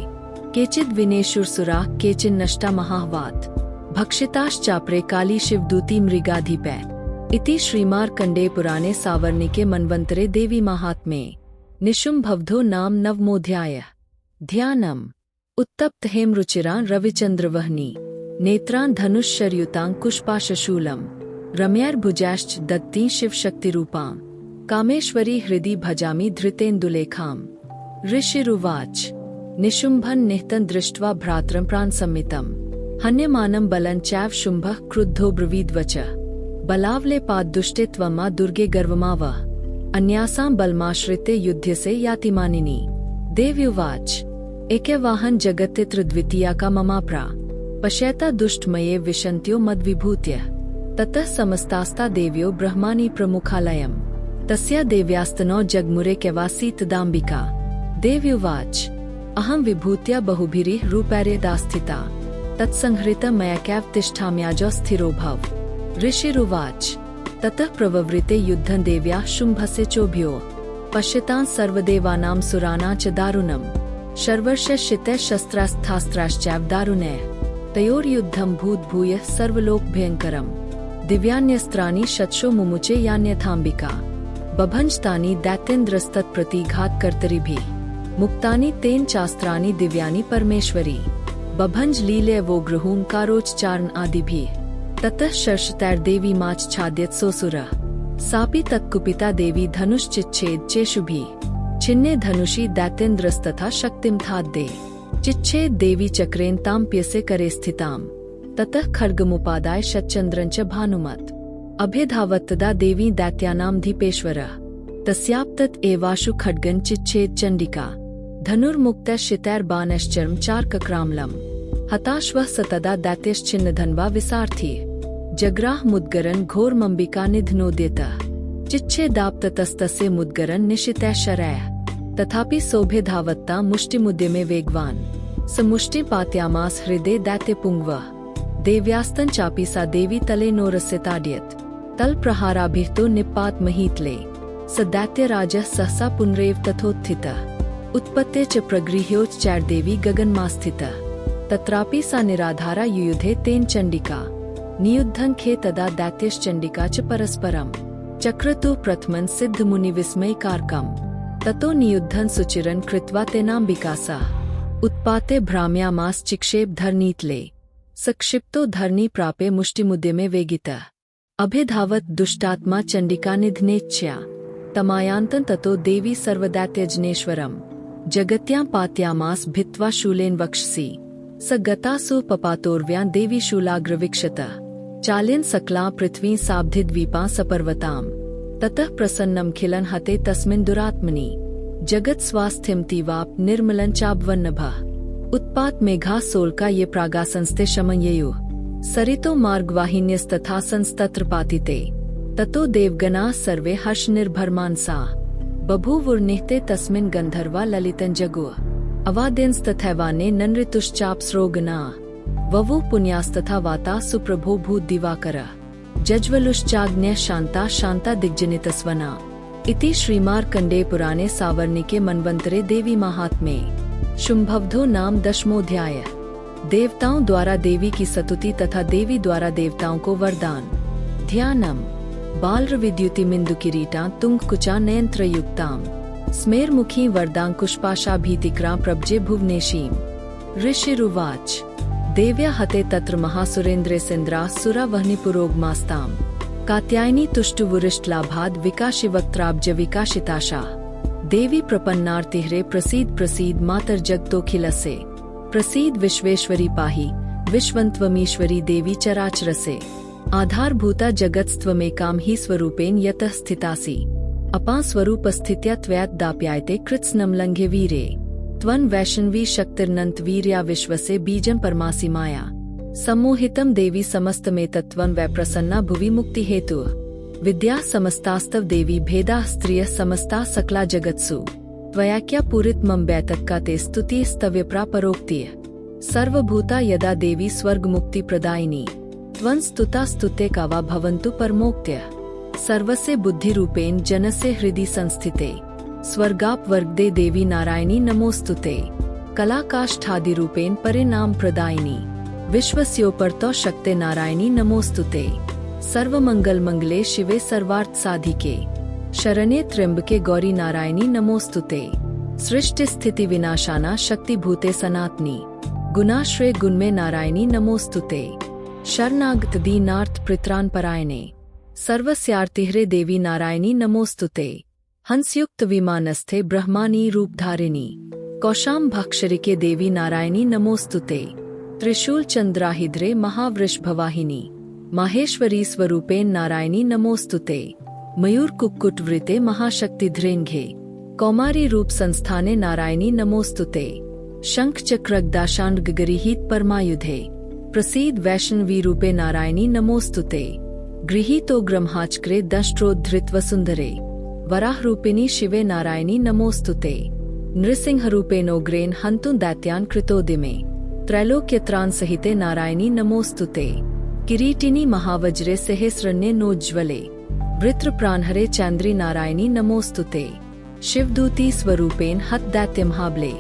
[SPEAKER 1] केचिद् विनेशुरसुराः केचिन्नष्टा महाह्वात् भक्षिताश्चाप्रे काली शिवदूती मृगाधिपै इति श्रीमार्कण्डे पुराणे सावर्णिके मन्वन्तरे देवी महात्म्ये निशुम्भवधो नाम नवमोऽध्यायः। ध्यानम्। उत्तप्त हेमरुचिरां रविचन्द्रवह्नि नेत्रान् धनुश्शरयुताङ्कुशपाशशूलम् रम्यैर्भुजैश्च दत्ती शिवशक्तिरूपाम् कामेश्वरी हृदि भजामि धृतेन्दुलेखाम्। ऋषिरुवाच निशुम्भं निहतं दृष्ट्वा भ्रातरं प्राणसम्मितम् हन्यमानं बलं चैव शुम्भः क्रुद्धो ब्रवीद्वचः बलावलेपाद्दुष्टे त्वमा दुर्गे गर्वमावः अन्यासां बलमाश्रिते युध्यसे याति मानिनी। देव्युवाच एकैवाहं जगत्तित्र द्वितीया का ममाप्रा पश्यता दुष्टमये विशन्त्यो मद्विभूत्य ततः समस्तास्ता देव्यो ब्रह्माणि प्रमुखालयम् तस्या देव्यास्तनो जगमुरे कैवासीतदाम्बिका। देव्युवाच अहं विभूत्या बहुभिरीः रूपैर्यदास्थिता तत्संहृतं मया कैव तिष्ठाम्याजौ स्थिरो भव। ऋषिरुवाच ततः प्रववृते युद्धं देव्या शुम्भस्य चोभ्यो पश्यतां सर्वदेवानां सुराणां च दारुणम् शर्वर्षश्चितैः शस्त्रास्त्रास्त्राश्चैव दारुणैः तयोर्युद्धं भूतभूयः सर्वलोकभयङ्करम् दिव्यान्यस्त्राणि शतशो मुमुचे यान्यथाम्बिका बभञ्जतानि दैत्येन्द्रस्तत्प्रतिघातकर्तरिभिः मुक्तानि तेन चास्त्राणि दिव्यानि परमेश्वरी बभञ्ज लीले वो गृहूंकारोच्चारण आदिभिः ततः शर्षतैर्देवी माच्छाद्यत्सोऽसुरः सापि तत्कुपिता देवी धनुश्चिच्छेद चेषुभिः छिन्ने धनुषि दैत्येन्द्रस्तथा शक्तिं थाद्दे चिच्छेद देवी चक्रेण तां प्यसे करे स्थिताम् ततः खड्गमुपादाय शतचन्द्रं च भानुमत् अभ्यधावत्तदा देवी दैत्यानां धीपेश्वरः तस्याप्तत एवाशु खड्गं चिच्छेद चण्डिका धनुर्मुक्तैश्चितैर्बाणैश्चर्म चार्कक्राम्लम् हताश्वः स तदा दैत्यश्चिन्नधन्वा विसार्थी जग्राह मुद्गरन् घोरमम्बिका निधनोद्यतः चिच्छेदाप्ततस्तस्य मुद्गरन् निशितैः शरैः तथापि सौभ्यधावत्ता मुष्टिमुद्यमे वेगवान् स मुष्टिपात्यामास हृदे दैत्यपुङ्गवः देव्यास्तन चापि सा देवी तले नोरस्यताड्यत् तलप्रहाराभिः निपात महीतले स दैत्यराजः सहसा पुनरेव तथोत्थितः उत्पत्ते च प्रगृह्योच्चैर्देवी गगनमास्थितः तत्रापि सा निराधारा युयुधे तेन चण्डिका नियुद्धं खे तदा दैत्यश्चण्डिका च परस्परम् चक्रतु प्रथमन् सिद्धमुनिविस्मयकारकम् ततो नियुद्धं सुचिरन् कृत्वा तेनाम्बिका सा उत्पाते भ्राम्यामास चिक्षेप धरणीतले स क्षिप्तो धरणी प्रापे मुष्टिमुद्यमे वेगितः अभिधावत् दुष्टात्मा चण्डिका निधनेच्छया तमायान्तं ततो देवी सर्वदैत्यजनेश्वरम् जगत्यां पात्यामास भित्त्वा शूलेन वक्षसि स गतासु पपातोर्व्यां देवी शूलाग्रवीक्षतः चाल्यन् सकलां पृथ्वीं साब्धिद्वीपां सपर्वताम् ततः प्रसन्नं खिलन् हते तस्मिन् दुरात्मनि जगत् स्वास्थ्यमतीवाप निर्मलं चाभवन्नभः उत्पात मेघा सोल्का ये प्रागासंस्ते शमयेयुः सरितो मार्गवाहिन्यस्तथा संस्तत्र पातिते ततो देवगणाः सर्वे हर्षनिर्भरमानसा बभूवुर्निहते तस्मिन् गन्धर्वा ललितं जगुः अवाद्यंस्तथैवाने ननृतुश्चाप्सरोगणाः ववुः पुण्यास्तथा वाता सुप्रभो भूत दिवाकरः जज्वलुश्चाग्न्यः शान्ता शान्ता दिग्जनितस्वना इति श्रीमार्कण्डेय पुराणे सावर्णिके मन्वन्तरे देवी महात्म्ये शुम्भवधो नाम 10वां देवताओं द्वारा देवी की स्तुति तथा देवी द्वारा देवताओं को वरदान। ध्यानम बालरविद्युतिमिन्दु किरीटां तुंगकुचा नयनत्रयुक्तां स्मेरमुखी वरदांकुशपाशाभीतिक्रां प्रभजे भुवनेशीं। ऋषिरुवाच देव्या हते तत्र महासुरेन्द्रेन्द्राः सुरा वह्निपुरोगमास्ताम् कात्यायनी तुष्टुवुरिष्टलाभाद् विकाशिवक्त्राब्ज विकाशिताशा देवी प्रपन्नार्तिहरे प्रसीद प्रसीद मातर्जगतोऽखिलसे प्रसीद विश्वेश्वरी पाहि विश्वन्त्वमीश्वरी देवी चराचरसे आधारभूता जगत्स्त्वमेकां हि स्वरूपेण यतः स्थितासि अपां स्वरूपस्थित्या त्वयादाप्यायते कृत्स्नं लङ्घ्ये वीरे त्वं वैष्णवी शक्तिर्नन्त वीर्या विश्वसे बीजं परमासि माया सम्मोहितं देवी समस्तमेतत्त्वं वै प्रसन्ना भुवि मुक्तिहेतुः विद्या समस्तास्तव देवी भेदाः स्त्रियः समस्ता सकला जगत्सु त्वयाख्या पूरितमं बैतत्का ते स्तुति स्तव्यप्रा परोक्तिः सर्वभूता यदा देवी स्वर्गमुक्ति प्रदायिनी त्वं स्तुता स्तुते कावा भवन्तु परमोक्त्यः सर्वस्य बुद्धिरूपेण जनस्य हृदि संस्थिते स्वर्गापवर्गदे देवी नारायणी नमोस्तुते कलाकाष्ठादिरूपेण परिणाम प्रदायिनी विश्वस्योपरतो शक्ते नारायणी नमोस्तुते सर्वमंगल मंगले शिवे सर्वार्थ साधिके शरण्ये त्र्यंबके गौरी नारायणी नमोस्तुते सृष्टि स्थिति विनाशाना शक्ति भूते सनातनी गुणाश्रय गुणमे नारायणी नमोस्तुते। शरणागत दीनार्थ परित्राण परायणे, सर्वस्यार्तिहरे देवी नारायणी नमोस्तुते। हंसयुक्त विमानस्थे ब्रह्माणी रूपधारिणी, कौशाम्भाक्षरिके देवी नारायणी नमोस्तुते। त्रिशूल चंद्राहिद्रे महावृषभवाहिनी, माहेश्वरी स्वरूपेण नारायणी नमोस्तुते। मयूर कुक्कुट वृते महाशक्तिध्रेंघे, कौमारी रूप संस्थाने नारायणी नमोस्तुते। शंख चक्रगदाशांड गगरीहित परमायुधे, प्रसीद वैष्णवी रूपे नारायणी नमोस्तुते। गृहीतो ग्रह्माचक्रे दंष्ट्रोद्धृत सुंदरे, वराह रूपिणी शिवे नारायणी नमोस्तुते। नृसिंह रूपेणोग्रेण हन्तु दैत्यान् कृतोदिमे, त्रैलोक्यत्रान् सहिते नारायणी नमोस्तुते। किरीटिनी महावज्रे सहस्रण्ये नोज्ज्वले, वृत्र प्राणहरे चैन्द्री नारायणी नमोस्तुते। शिवदूती स्वरूपेण हत दैत्य महाबले,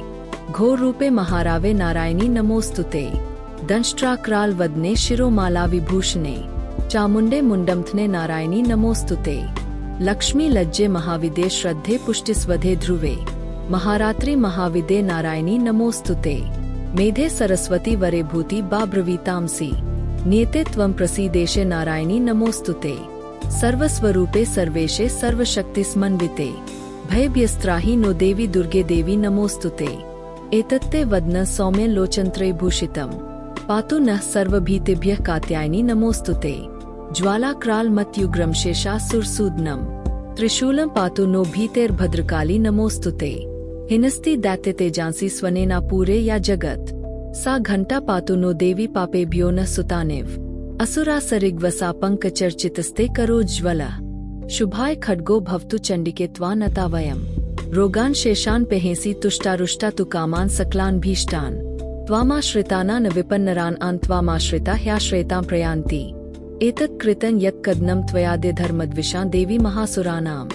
[SPEAKER 1] घोर रूपे महारावे नारायणी नमोस्तुते। दंष्ट्राक्राल वदने शिरोमाला विभूषणे, चामुंडे मुंडमथने नारायणी नमोस्तुते। लक्ष्मी लज्जे महाविदे श्रद्धे पुष्टिस्वधे ध्रुवे, महारात्रि महाविदे नारायणी नमोस्तुते। मेधे सरस्वती वरे भूति बाब्रवीतांसी, नियते त्वं प्रसीदेशे नारायणी नमोस्तुते। सर्वस्वरूपे सर्वेशे सर्वशक्तिस्मन्विते, भयभ्यस्त्राहि नो देवी दुर्गे देवी नमोस्तुते। एतत्ते वदन सौम्य लोचनत्रय भूषितम्, पातु नः सर्वभीतिभ्यः कात्यायनी नमोस्तुते। ज्वालाक्राल मत्युग्रं शेषासुरसूदनम्, त्रिशूलं पातु नो भीतेर्भद्रकाली नमोस्तुते। हिनस्ति दैत्य तेजांसी स्वनेना पूरे या जगत, सा घंटा पातु नो देवी पापेभ्यो न सुतानेव। असुरा सरिग्वसा पंकचर्चितस्ते करोज्ज्वल, शुभाय खड्गो भवतु चंडिके त्वानता वयम्। रोगान शेषान पेहेंसि तुष्टारुष्टा तु कामान सकलान भीष्टान, त्वामाश्रितानान विपन्नरान आन्त्वामाश्रिता ह्याश्रयतां प्रयान्ति। एतत् कृतं यत् कदनं त्वयाद्य धर्मद्विषां देवी महासुराणां,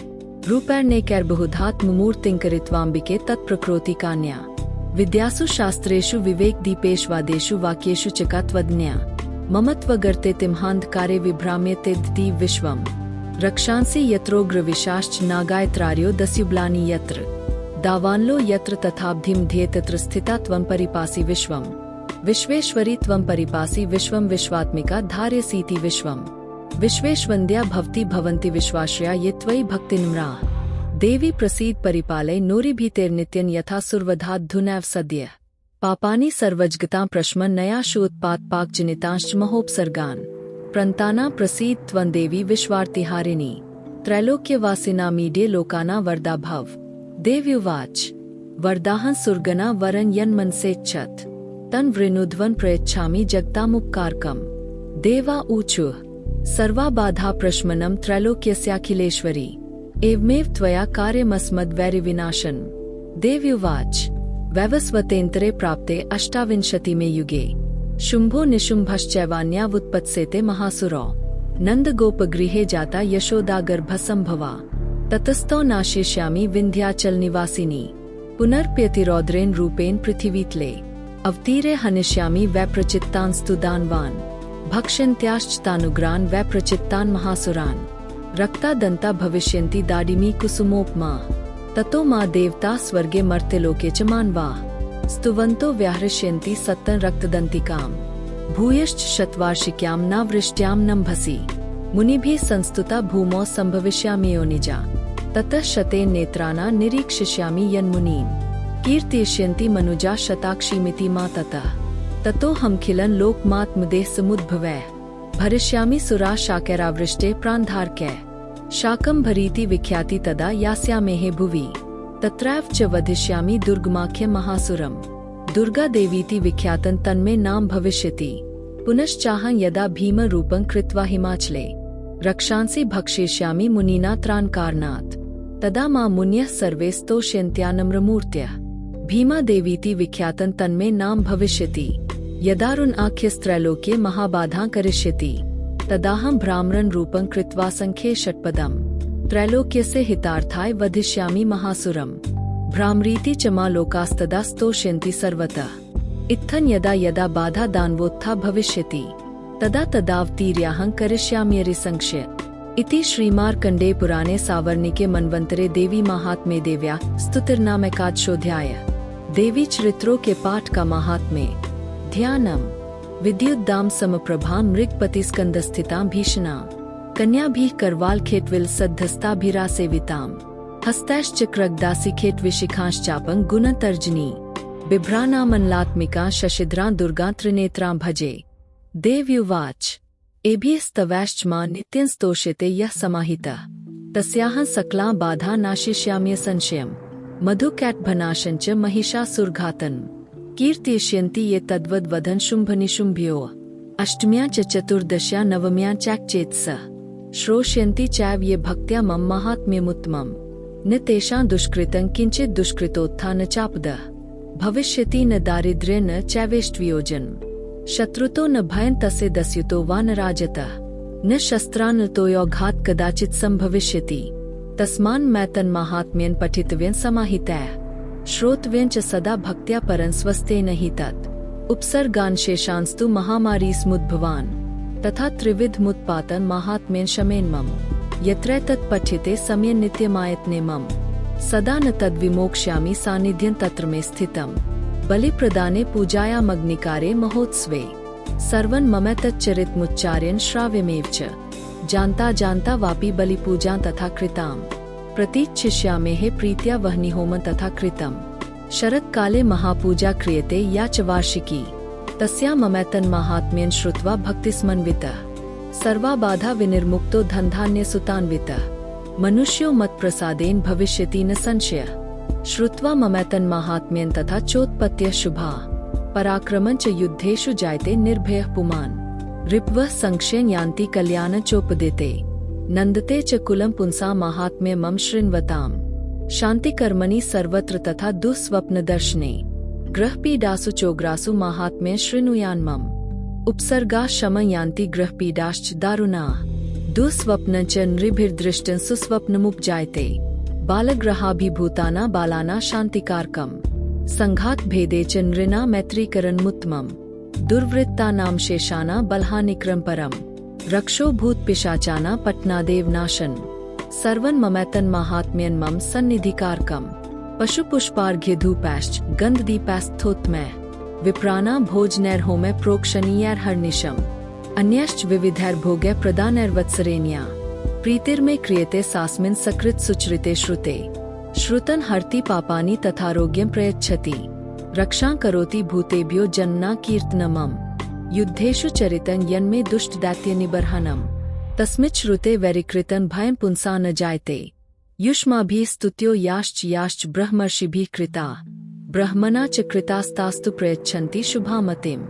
[SPEAKER 1] रूपैर्नेकैर्बहुधात् मुमूर्तिङ्करित्वाम्बिके तत्प्रकृति कान्या। विद्यासु शास्त्रेषु विवेकदीपेष्वादेषु वाक्येषु च त्वज्ञा, मम त्वगर्ते तिम्हान्धकारे विभ्राम्यते दीति विश्वम्। रक्षांसि यत्रोग्रविशाश्च नागायत्रार्यो दस्युब्लानि यत्र, दावान्लो यत्र तथाब्धिं ध्येय तत्र स्थिता त्वं परिपासि विश्वम्। विश्वेश्वरी त्वं परिपासि विश्वं, विश्वात्मिका धार्यसीति विश्वम्। विश्वेश्वन्द्या भवति भवन्ति विश्वाश्रया ये त्वयि भक्तिनिम्राः। देवी प्रसीद परिपालय नोरिभीतेर्नित्यं यथा सुरवधाद्धुनैव सद्यः। पापानि सर्वजगतां प्रशमन्नयाशु उत्पातपाकजनितांश्च महोपसर्गान्, प्रन्ताना प्रसीद त्वं देवी विश्वार्तिहारिणी। त्रैलोक्यवासिनामीड्ये लोकाना वरदा भव। देव्युवाच वरदाहं सुरगना वरं यन्मनसेच्छत्, तन् वृणुध्वन् प्रयच्छामि जगतामुपकारकम्। देवा ऊचुः सर्वा बाधा प्रशमनं त्रैलोक्यस्याखिलेश्वरी, एवमेव त्वया कार्यमस्मद्वैरिविनाशन्। देव्युवाच वैवस्वतेन्तरे प्राप्ते अष्टाविंशतिमे युगे, शुम्भो निशुम्भश्चैवान्यावुत्पत्सेते महासुरो। नन्दगोपगृहे जाता यशोदागर्भसम्भवा, ततस्तो नाशिष्यामि विन्ध्याचल निवासिनी। पुनर्प्यतिरौद्रेण रूपेण पृथिवीतले, अवतीरे हनिष्यामि वैप्रचित्तांस्तु दानवान्। भक्ष्यन्त्याश्च तानुग्रान् वैप्रचित्तान् महासुरान्, रक्ता दन्ता भविष्यन्ति दाडिमी कुसुमोपमा। ततो मा देवता स्वर्गे मर्त्यलोके च मानवाः, स्तुवन्तो व्याहृष्यन्ति सत्तं रक्तदन्तिकाम्। भूयश्च शतवार्षिक्यां नावृष्ट्यां नम्भसि, मुनिभिः संस्तुता भूमौ सम्भविष्यामि निजा। ततः शतेन नेत्राणा निरीक्षिष्यामि यन्मुनीन्, कीर्तयिष्यन्ति मनुजा शताक्षीमिति मा ततः। ततोऽहमखिलं लोकमात्मदेह समुद्भवैः, भरिष्यामि सुरा शाकैरावृष्टे प्राणधारकैः। शाकम्भरीति विख्याति तदा यास्यामेहे भुवि, तत्रैव च वधिष्यामि दुर्गमाख्यं महासुरम्। दुर्गा देवीति विख्यातं तन्मे नाम भविष्यति। पुनश्चाहं यदा भीमरूपं कृत्वा हिमाचले, रक्षांसि भक्षयिष्यामि मुनिना त्राणकारणात्। तदा मा मुनयः सर्वे स्तोष्यन्त्यानम्रमूर्त्या। भीमा देवीति विख्यातं तन्मे नाम भविष्यति। यदारुण आख्यस्त्रैलोक्ये महाबाधां करिष्यति, तदाहं भ्रामरं रूपं कृत्वा संख्ये षट्पदम्, त्रैलोक्यस्य हितार्थाय वधिष्यामि महासुरम्। भ्रामरीति च मा लोकास्तदा स्तोष्यन्ति सर्वतः। इत्थं यदा यदा बाधा दानवोत्था भविष्यति, तदा तदावतीर्याहं करिष्याम्यरिसंख्य। इति श्रीमार्कण्डे पुराणे सावर्णिके मन्वन्तरे देवी महात्म्ये देव्या स्तुतिर्नाम एकादशोऽध्यायः। देवी चरित्रों के पाठ का महात्म्य। ध्यानम विद्युद्दाम समप्रभा मृगपतिस्कंदस्थितां भीषणा कन्याभिः करवाल खेटविल सद्धस्ताभिरा सेविताम हस्तैश्चक्रगदासी खेटविशिखांश्चापं गुणतर्जनी बिभ्राणामनलात्मिका शशिद्रां दुर्गा त्रिनेत्रां भजे। देव्युवाच एभिस्तवैश्च मां नित्यं स्तोष्यते यः समाहितः तस्याः सकलां बाधा नाशिष्याम्य संशयम् मधुकैटभनाशञ्च महिषासुरघातन् कीर्तयिष्यन्ति ये तद्वद्वदन् शुम्भनिशुम्भयो अष्टम्यां च चतुर्दश्यां नवम्यां चैकचेतसः श्रोष्यन्ति चैव ये भक्त्या मम माहात्म्यमुत्तमम् न तेषां दुष्कृतं किञ्चित् दुष्कृतोत्था न चापदः भविष्यति न दारिद्र्य न चैवेष्ट्वियोजन शत्रुतो न भयं तस्य दस्युतो वा न राजतः न शस्त्रान्नतोयोघात् कदाचित् संभविष्यति तस्मान् मैं तन्माहात्म्यं पठितव्यं समाहितैः श्रोतव्यं च सदा भक्त्या परं स्वस्तेन हि तत् उपसर्गान्शेषांस्तु महामारी स्मुद्भवान् तथा त्रिविधमुत्पातन माहात्म्यं शमेन मम यत्र तत् पठ्यते सम्यं नित्यमायतने मम सदा न तद्विमोक्ष्यामि सान्निध्यं तत्र मे स्थितम् बलिप्रदाने पूजायामग्निकारे महोत्सवे सर्वन् मम तच्चरितमुच्चार्यन् श्राव्यमेव च जानता जानता वापि बलिपूजां तथा कृताम् प्रतीच्छिष्यामेः प्रीत्या वह्निहोमं तथा कृतम् शरत्काले महापूजा क्रियते या च वार्षिकी तस्या मम तन्माहात्म्यं श्रुत्वा भक्तिसमन्वितः सर्वाबाधा विनिर्मुक्तो धनधान्यसुतान्वितः मनुष्यो मत्प्रसादेन भविष्यति न संशयः श्रुत्वा मम तन्माहात्म्यं तथा चोत्पत्त्यः शुभा पराक्रमं च युद्धेषु जायते निर्भयः पुमान् रिपवः संक्षयं यान्ति कल्याण चोपदिते नन्दते च कुलं पुंसां माहात्म्यं मम शृण्वताम् शान्तिकर्मणि सर्वत्र तथा दुःस्वप्नदर्शने ग्रहपीडासु चोग्रासु माहात्म्यं शृणुयान् मम उपसर्गाः शमं यान्ति ग्रहपीडाश्च दारुणाः दुःस्वप्नं च नृभिर्दृष्टं सुस्वप्नमुपजायते बालग्रहाभिभूताना बालाना शान्तिकारकम् संघात भेदे च नृणा मैत्रीकरणमुत्तमम् दुर्वृत्तानां शेषाना बलहानिक्रम परम् रक्षो भूतपिशाचाना पट्नादेव नाशन सर्वन् मम तन्माहात्म्यं मम सन्निधिकारकम् पशुपुष्पार्घ्यधूपैश्च गन्धदीपैस्तोत्मैः विप्राणा भोजनैर्होमैः प्रोक्षणीयैर्हर्निशम् अन्यश्च विविधैर्भोगैः प्रदानैर्वत्सरेण्या प्रीतिर्मे क्रियते सास्मिन् सकृत् सुचरिते श्रुते श्रुतन् हरति पापानि तथारोग्यं प्रयच्छति रक्षां करोति भूतेभ्यो जन्मना कीर्तनमम् युद्धेषु चरितं यन्मे दुष्टदैत्यनिबर्हणम् तस्मित् श्रुते वैरिकृतं भयं पुंसा न जायते युष्माभिः स्तुत्यो याश्च ब्रह्मर्षिभिः कृता ब्रह्मणा च कृतास्तास्तु प्रयच्छन्ति शुभामतिम्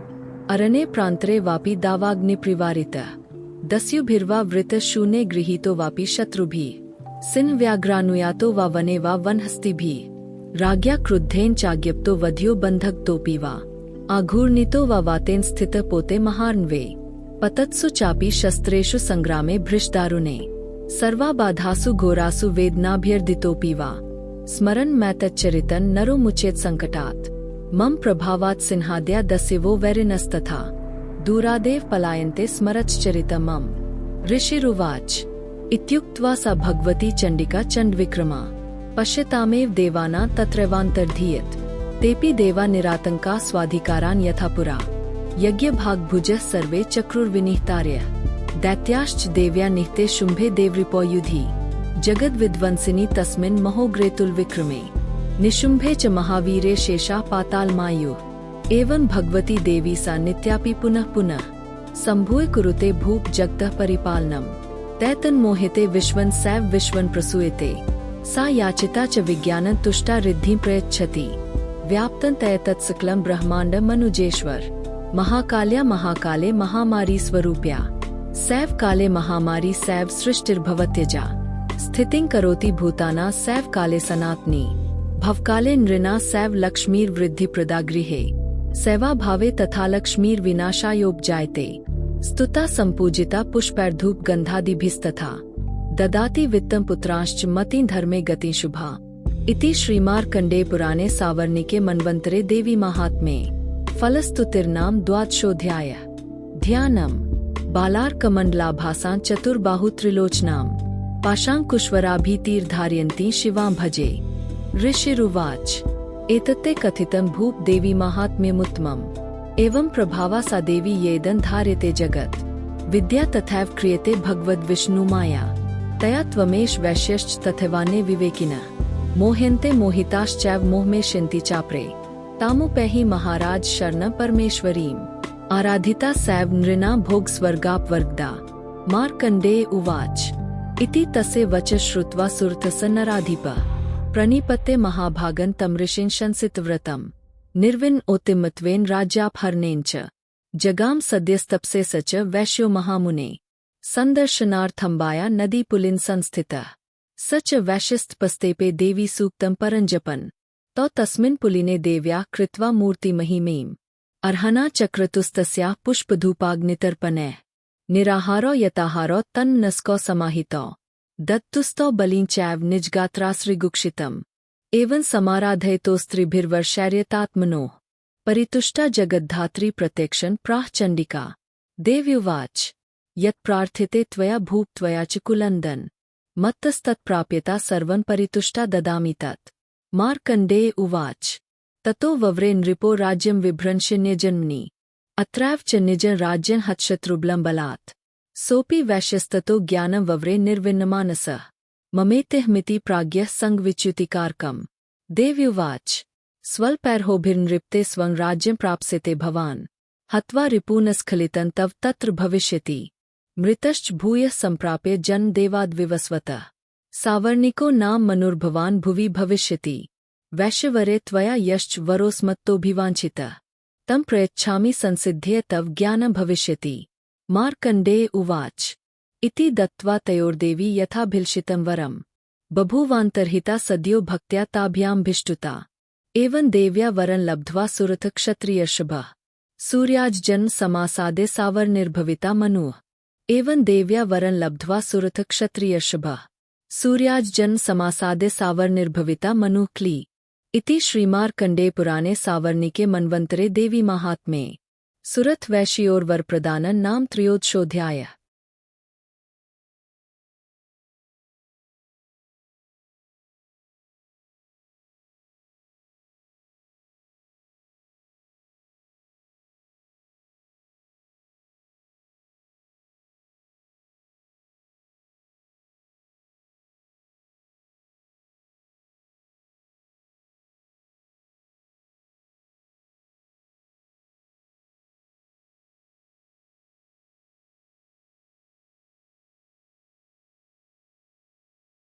[SPEAKER 1] अरण्ये प्रान्तरे वापि दावाग्निप्रिवारितः दस्युभिर्वा वृतः शून्ये गृहीतो वापि शत्रुभिः सिंहव्याघ्रानुयातो वा वने वा वनहस्तिभिः राज्ञा क्रुद्धेन चाज्ञप्तो वध्यो बन्धकतोऽपि वा आघूर्णितो वा वातेन स्थितः पोते महार्णवे पतत्सु चापि शस्त्रेषु संग्रामे भृशदारुणे सर्वाबाधासु घोरासु वेदनाभ्यर्दितोऽपि वा स्मरन् मैं तच्चरितं नरो मुचेत संकटात् मम प्रभावात् सिंहाद्या दस्युवो वैरिणस्तथा दूरादेव पलायन्ते स्मरच्चरितं मम ऋषिरुवाच इत्युक्त्वा सा भगवती चण्डिका चण्डविक्रमा पश्यतामेव देवानां तत्रैवान्तर्धीयत तेऽपि देवा निरातङ्का स्वाधिकारान् यथा पुरा यज्ञभागभुजः सर्वे चक्रुर्विनिहतार्यः दैत्याश्च देव्या निहते शुम्भे देवरिपो युधि जगद्विध्वंसिनी तस्मिन् महोग्रेतुलविक्रमे निशुम्भे च महावीरे शेषा पातालमायुः एवं भगवती देवी सा नित्यापि पुनः पुनः सम्भूय कुरुते भूप जगतः परिपालनम् तैतन्मोहिते विश्वन् सैव विश्वन् प्रसूयते सा याचिता च विज्ञानं तुष्टा रिद्धिं प्रयच्छति व्याप्तं तत्सकलं ब्रह्माण्डमनुजेश्वर महाकाल्या महाकाले महामारी स्वरूप्या सैव काले महामारी सैव सृष्टिर्भवत्यजा स्थितिं करोति भूताना सैव काले सनातनी भवकाले नृणा सैव लक्ष्मीर्वृद्धिप्रदा गृहे सैवा भावे तथा लक्ष्मीर्विनाशायोपजायते स्तुता संपूजिता पुष्पैर्धूप गंधादिभिस्तथा ददाति वित्तं पुत्रांश्च मति धर्मे गति शुभा इति श्रीमार्कण्डेय पुराणे सावर्णिके मन्वन्तरे देवी महात्म्ये फलस्तुतिर्नाम द्वादशोऽध्यायः ध्यानम् बालार्कमण्डलाभासां चतुर्बाहु त्रिलोचनां पाशाङ्कुशवराभितीर्धारयन्ती शिवां भजे। ऋषिरुवाच एतत्ते कथितं भूप देवी माहात्म्यमुत्तमम् एवं प्रभावा सा देवी येदं धार्यते जगत् विद्या तथैव क्रियते भगवद् विष्णु माया तया त्वमेष वैश्यश्च तथैवान्ये विवेकिनः मोह्यन्ते मोहिताश्चैव मोहमेष्यन्ति चापरे तामुपैहि महाराज शरण परमेश्वरीम् आराधिता सैव नृणां भोग स्वर्गापवर्गदा मार्कण्डेय उवाच इति तस्य वचः श्रुत्वा सुरथस नराधिपः प्रणिपत्य महाभागं तं ऋषिं शंसितव्रतं निर्विन्नोतिमत्वेन राज्यापहरणेन च जगाम सद्यस्तपसे स च वैश्यो महामुने संदर्शनार्थम्बाया नदीपुलिन संस्थितः स च वैश्यस्तपस्तेपे देवी सूक्तं परञ्जपन् तौ तस्मिन् पुलिने देव्या कृत्वा मूर्तिमहिमीम् अर्हना चक्रतुस्तस्याः पुष्पधूपाग्नितर्पणैः निराहारो यताहारो तन्नस्को समाहितो दत्तुस्तौ बलिं चैव निजगात्राश्रिगुक्षितम् एवं समाराधयतोस्त्रिभिर्वर्षैर्यतात्मनोः परितुष्टा जगद्धात्री प्रत्यक्षन् प्राह चण्डिका देव्युवाच यत्प्रार्थिते त्वया भूप त्वया च कुलन्दन मत्तस्तत्प्राप्यता सर्वं परितुष्टा ददामि तत् मार्कण्डेय उवाच ततो वव्रे नृपो राज्यं विभ्रंशन्यजन्मनि अत्रैव च निजं राज्यं हतशत्रुबलं बलात् सोऽपि वैश्यस्ततो ज्ञानं वव्रे निर्विन्नमानसः ममेतिहमिति प्राज्ञः संगविच्युतिकारकम् देव्युवाच स्वल्पैर्होभिर्नृप्ते स्वं राज्यं प्राप्स्यते भवान् हत्वा रिपून् स्खलितं तव तत्र भविष्यति मृतश्च भूयः सम्प्राप्य जन्म देवाद्विवस्वतः सावर्णिको नाम मनुर्भवान् भुवि भविष्यति वैश्यवरे त्वया यश्च वरोस्मत्तोऽभिवाञ्छितः तं प्रयच्छामि संसिद्ध्य तव ज्ञानं भविष्यति मार्कण्डेय उवाच इति दत्त्वा तयोर्देवी यथाभिलषितं वरम् बभूवान्तर्हिता सद्यो भक्त्या ताभ्यामभिष्टुता एवं देव्या वरं लब्ध्वा सुरथ क्षत्रियर्षभः सूर्याजन्म समासादे सावर्णिर्भविता मनुः एवं देव्या वरं लब्ध्वा सुरथ क्षत्रियर्षभः सूर्याजन्म समासादे सावर्णिर्भविता मनुः क्ली इति श्रीमार्कण्डेय पुराणे सावर्णिके मन्वन्तरे देवी माहात्म्ये सुरथ वैश्योर्वरप्रदानं नाम त्रयोदशोऽध्यायः।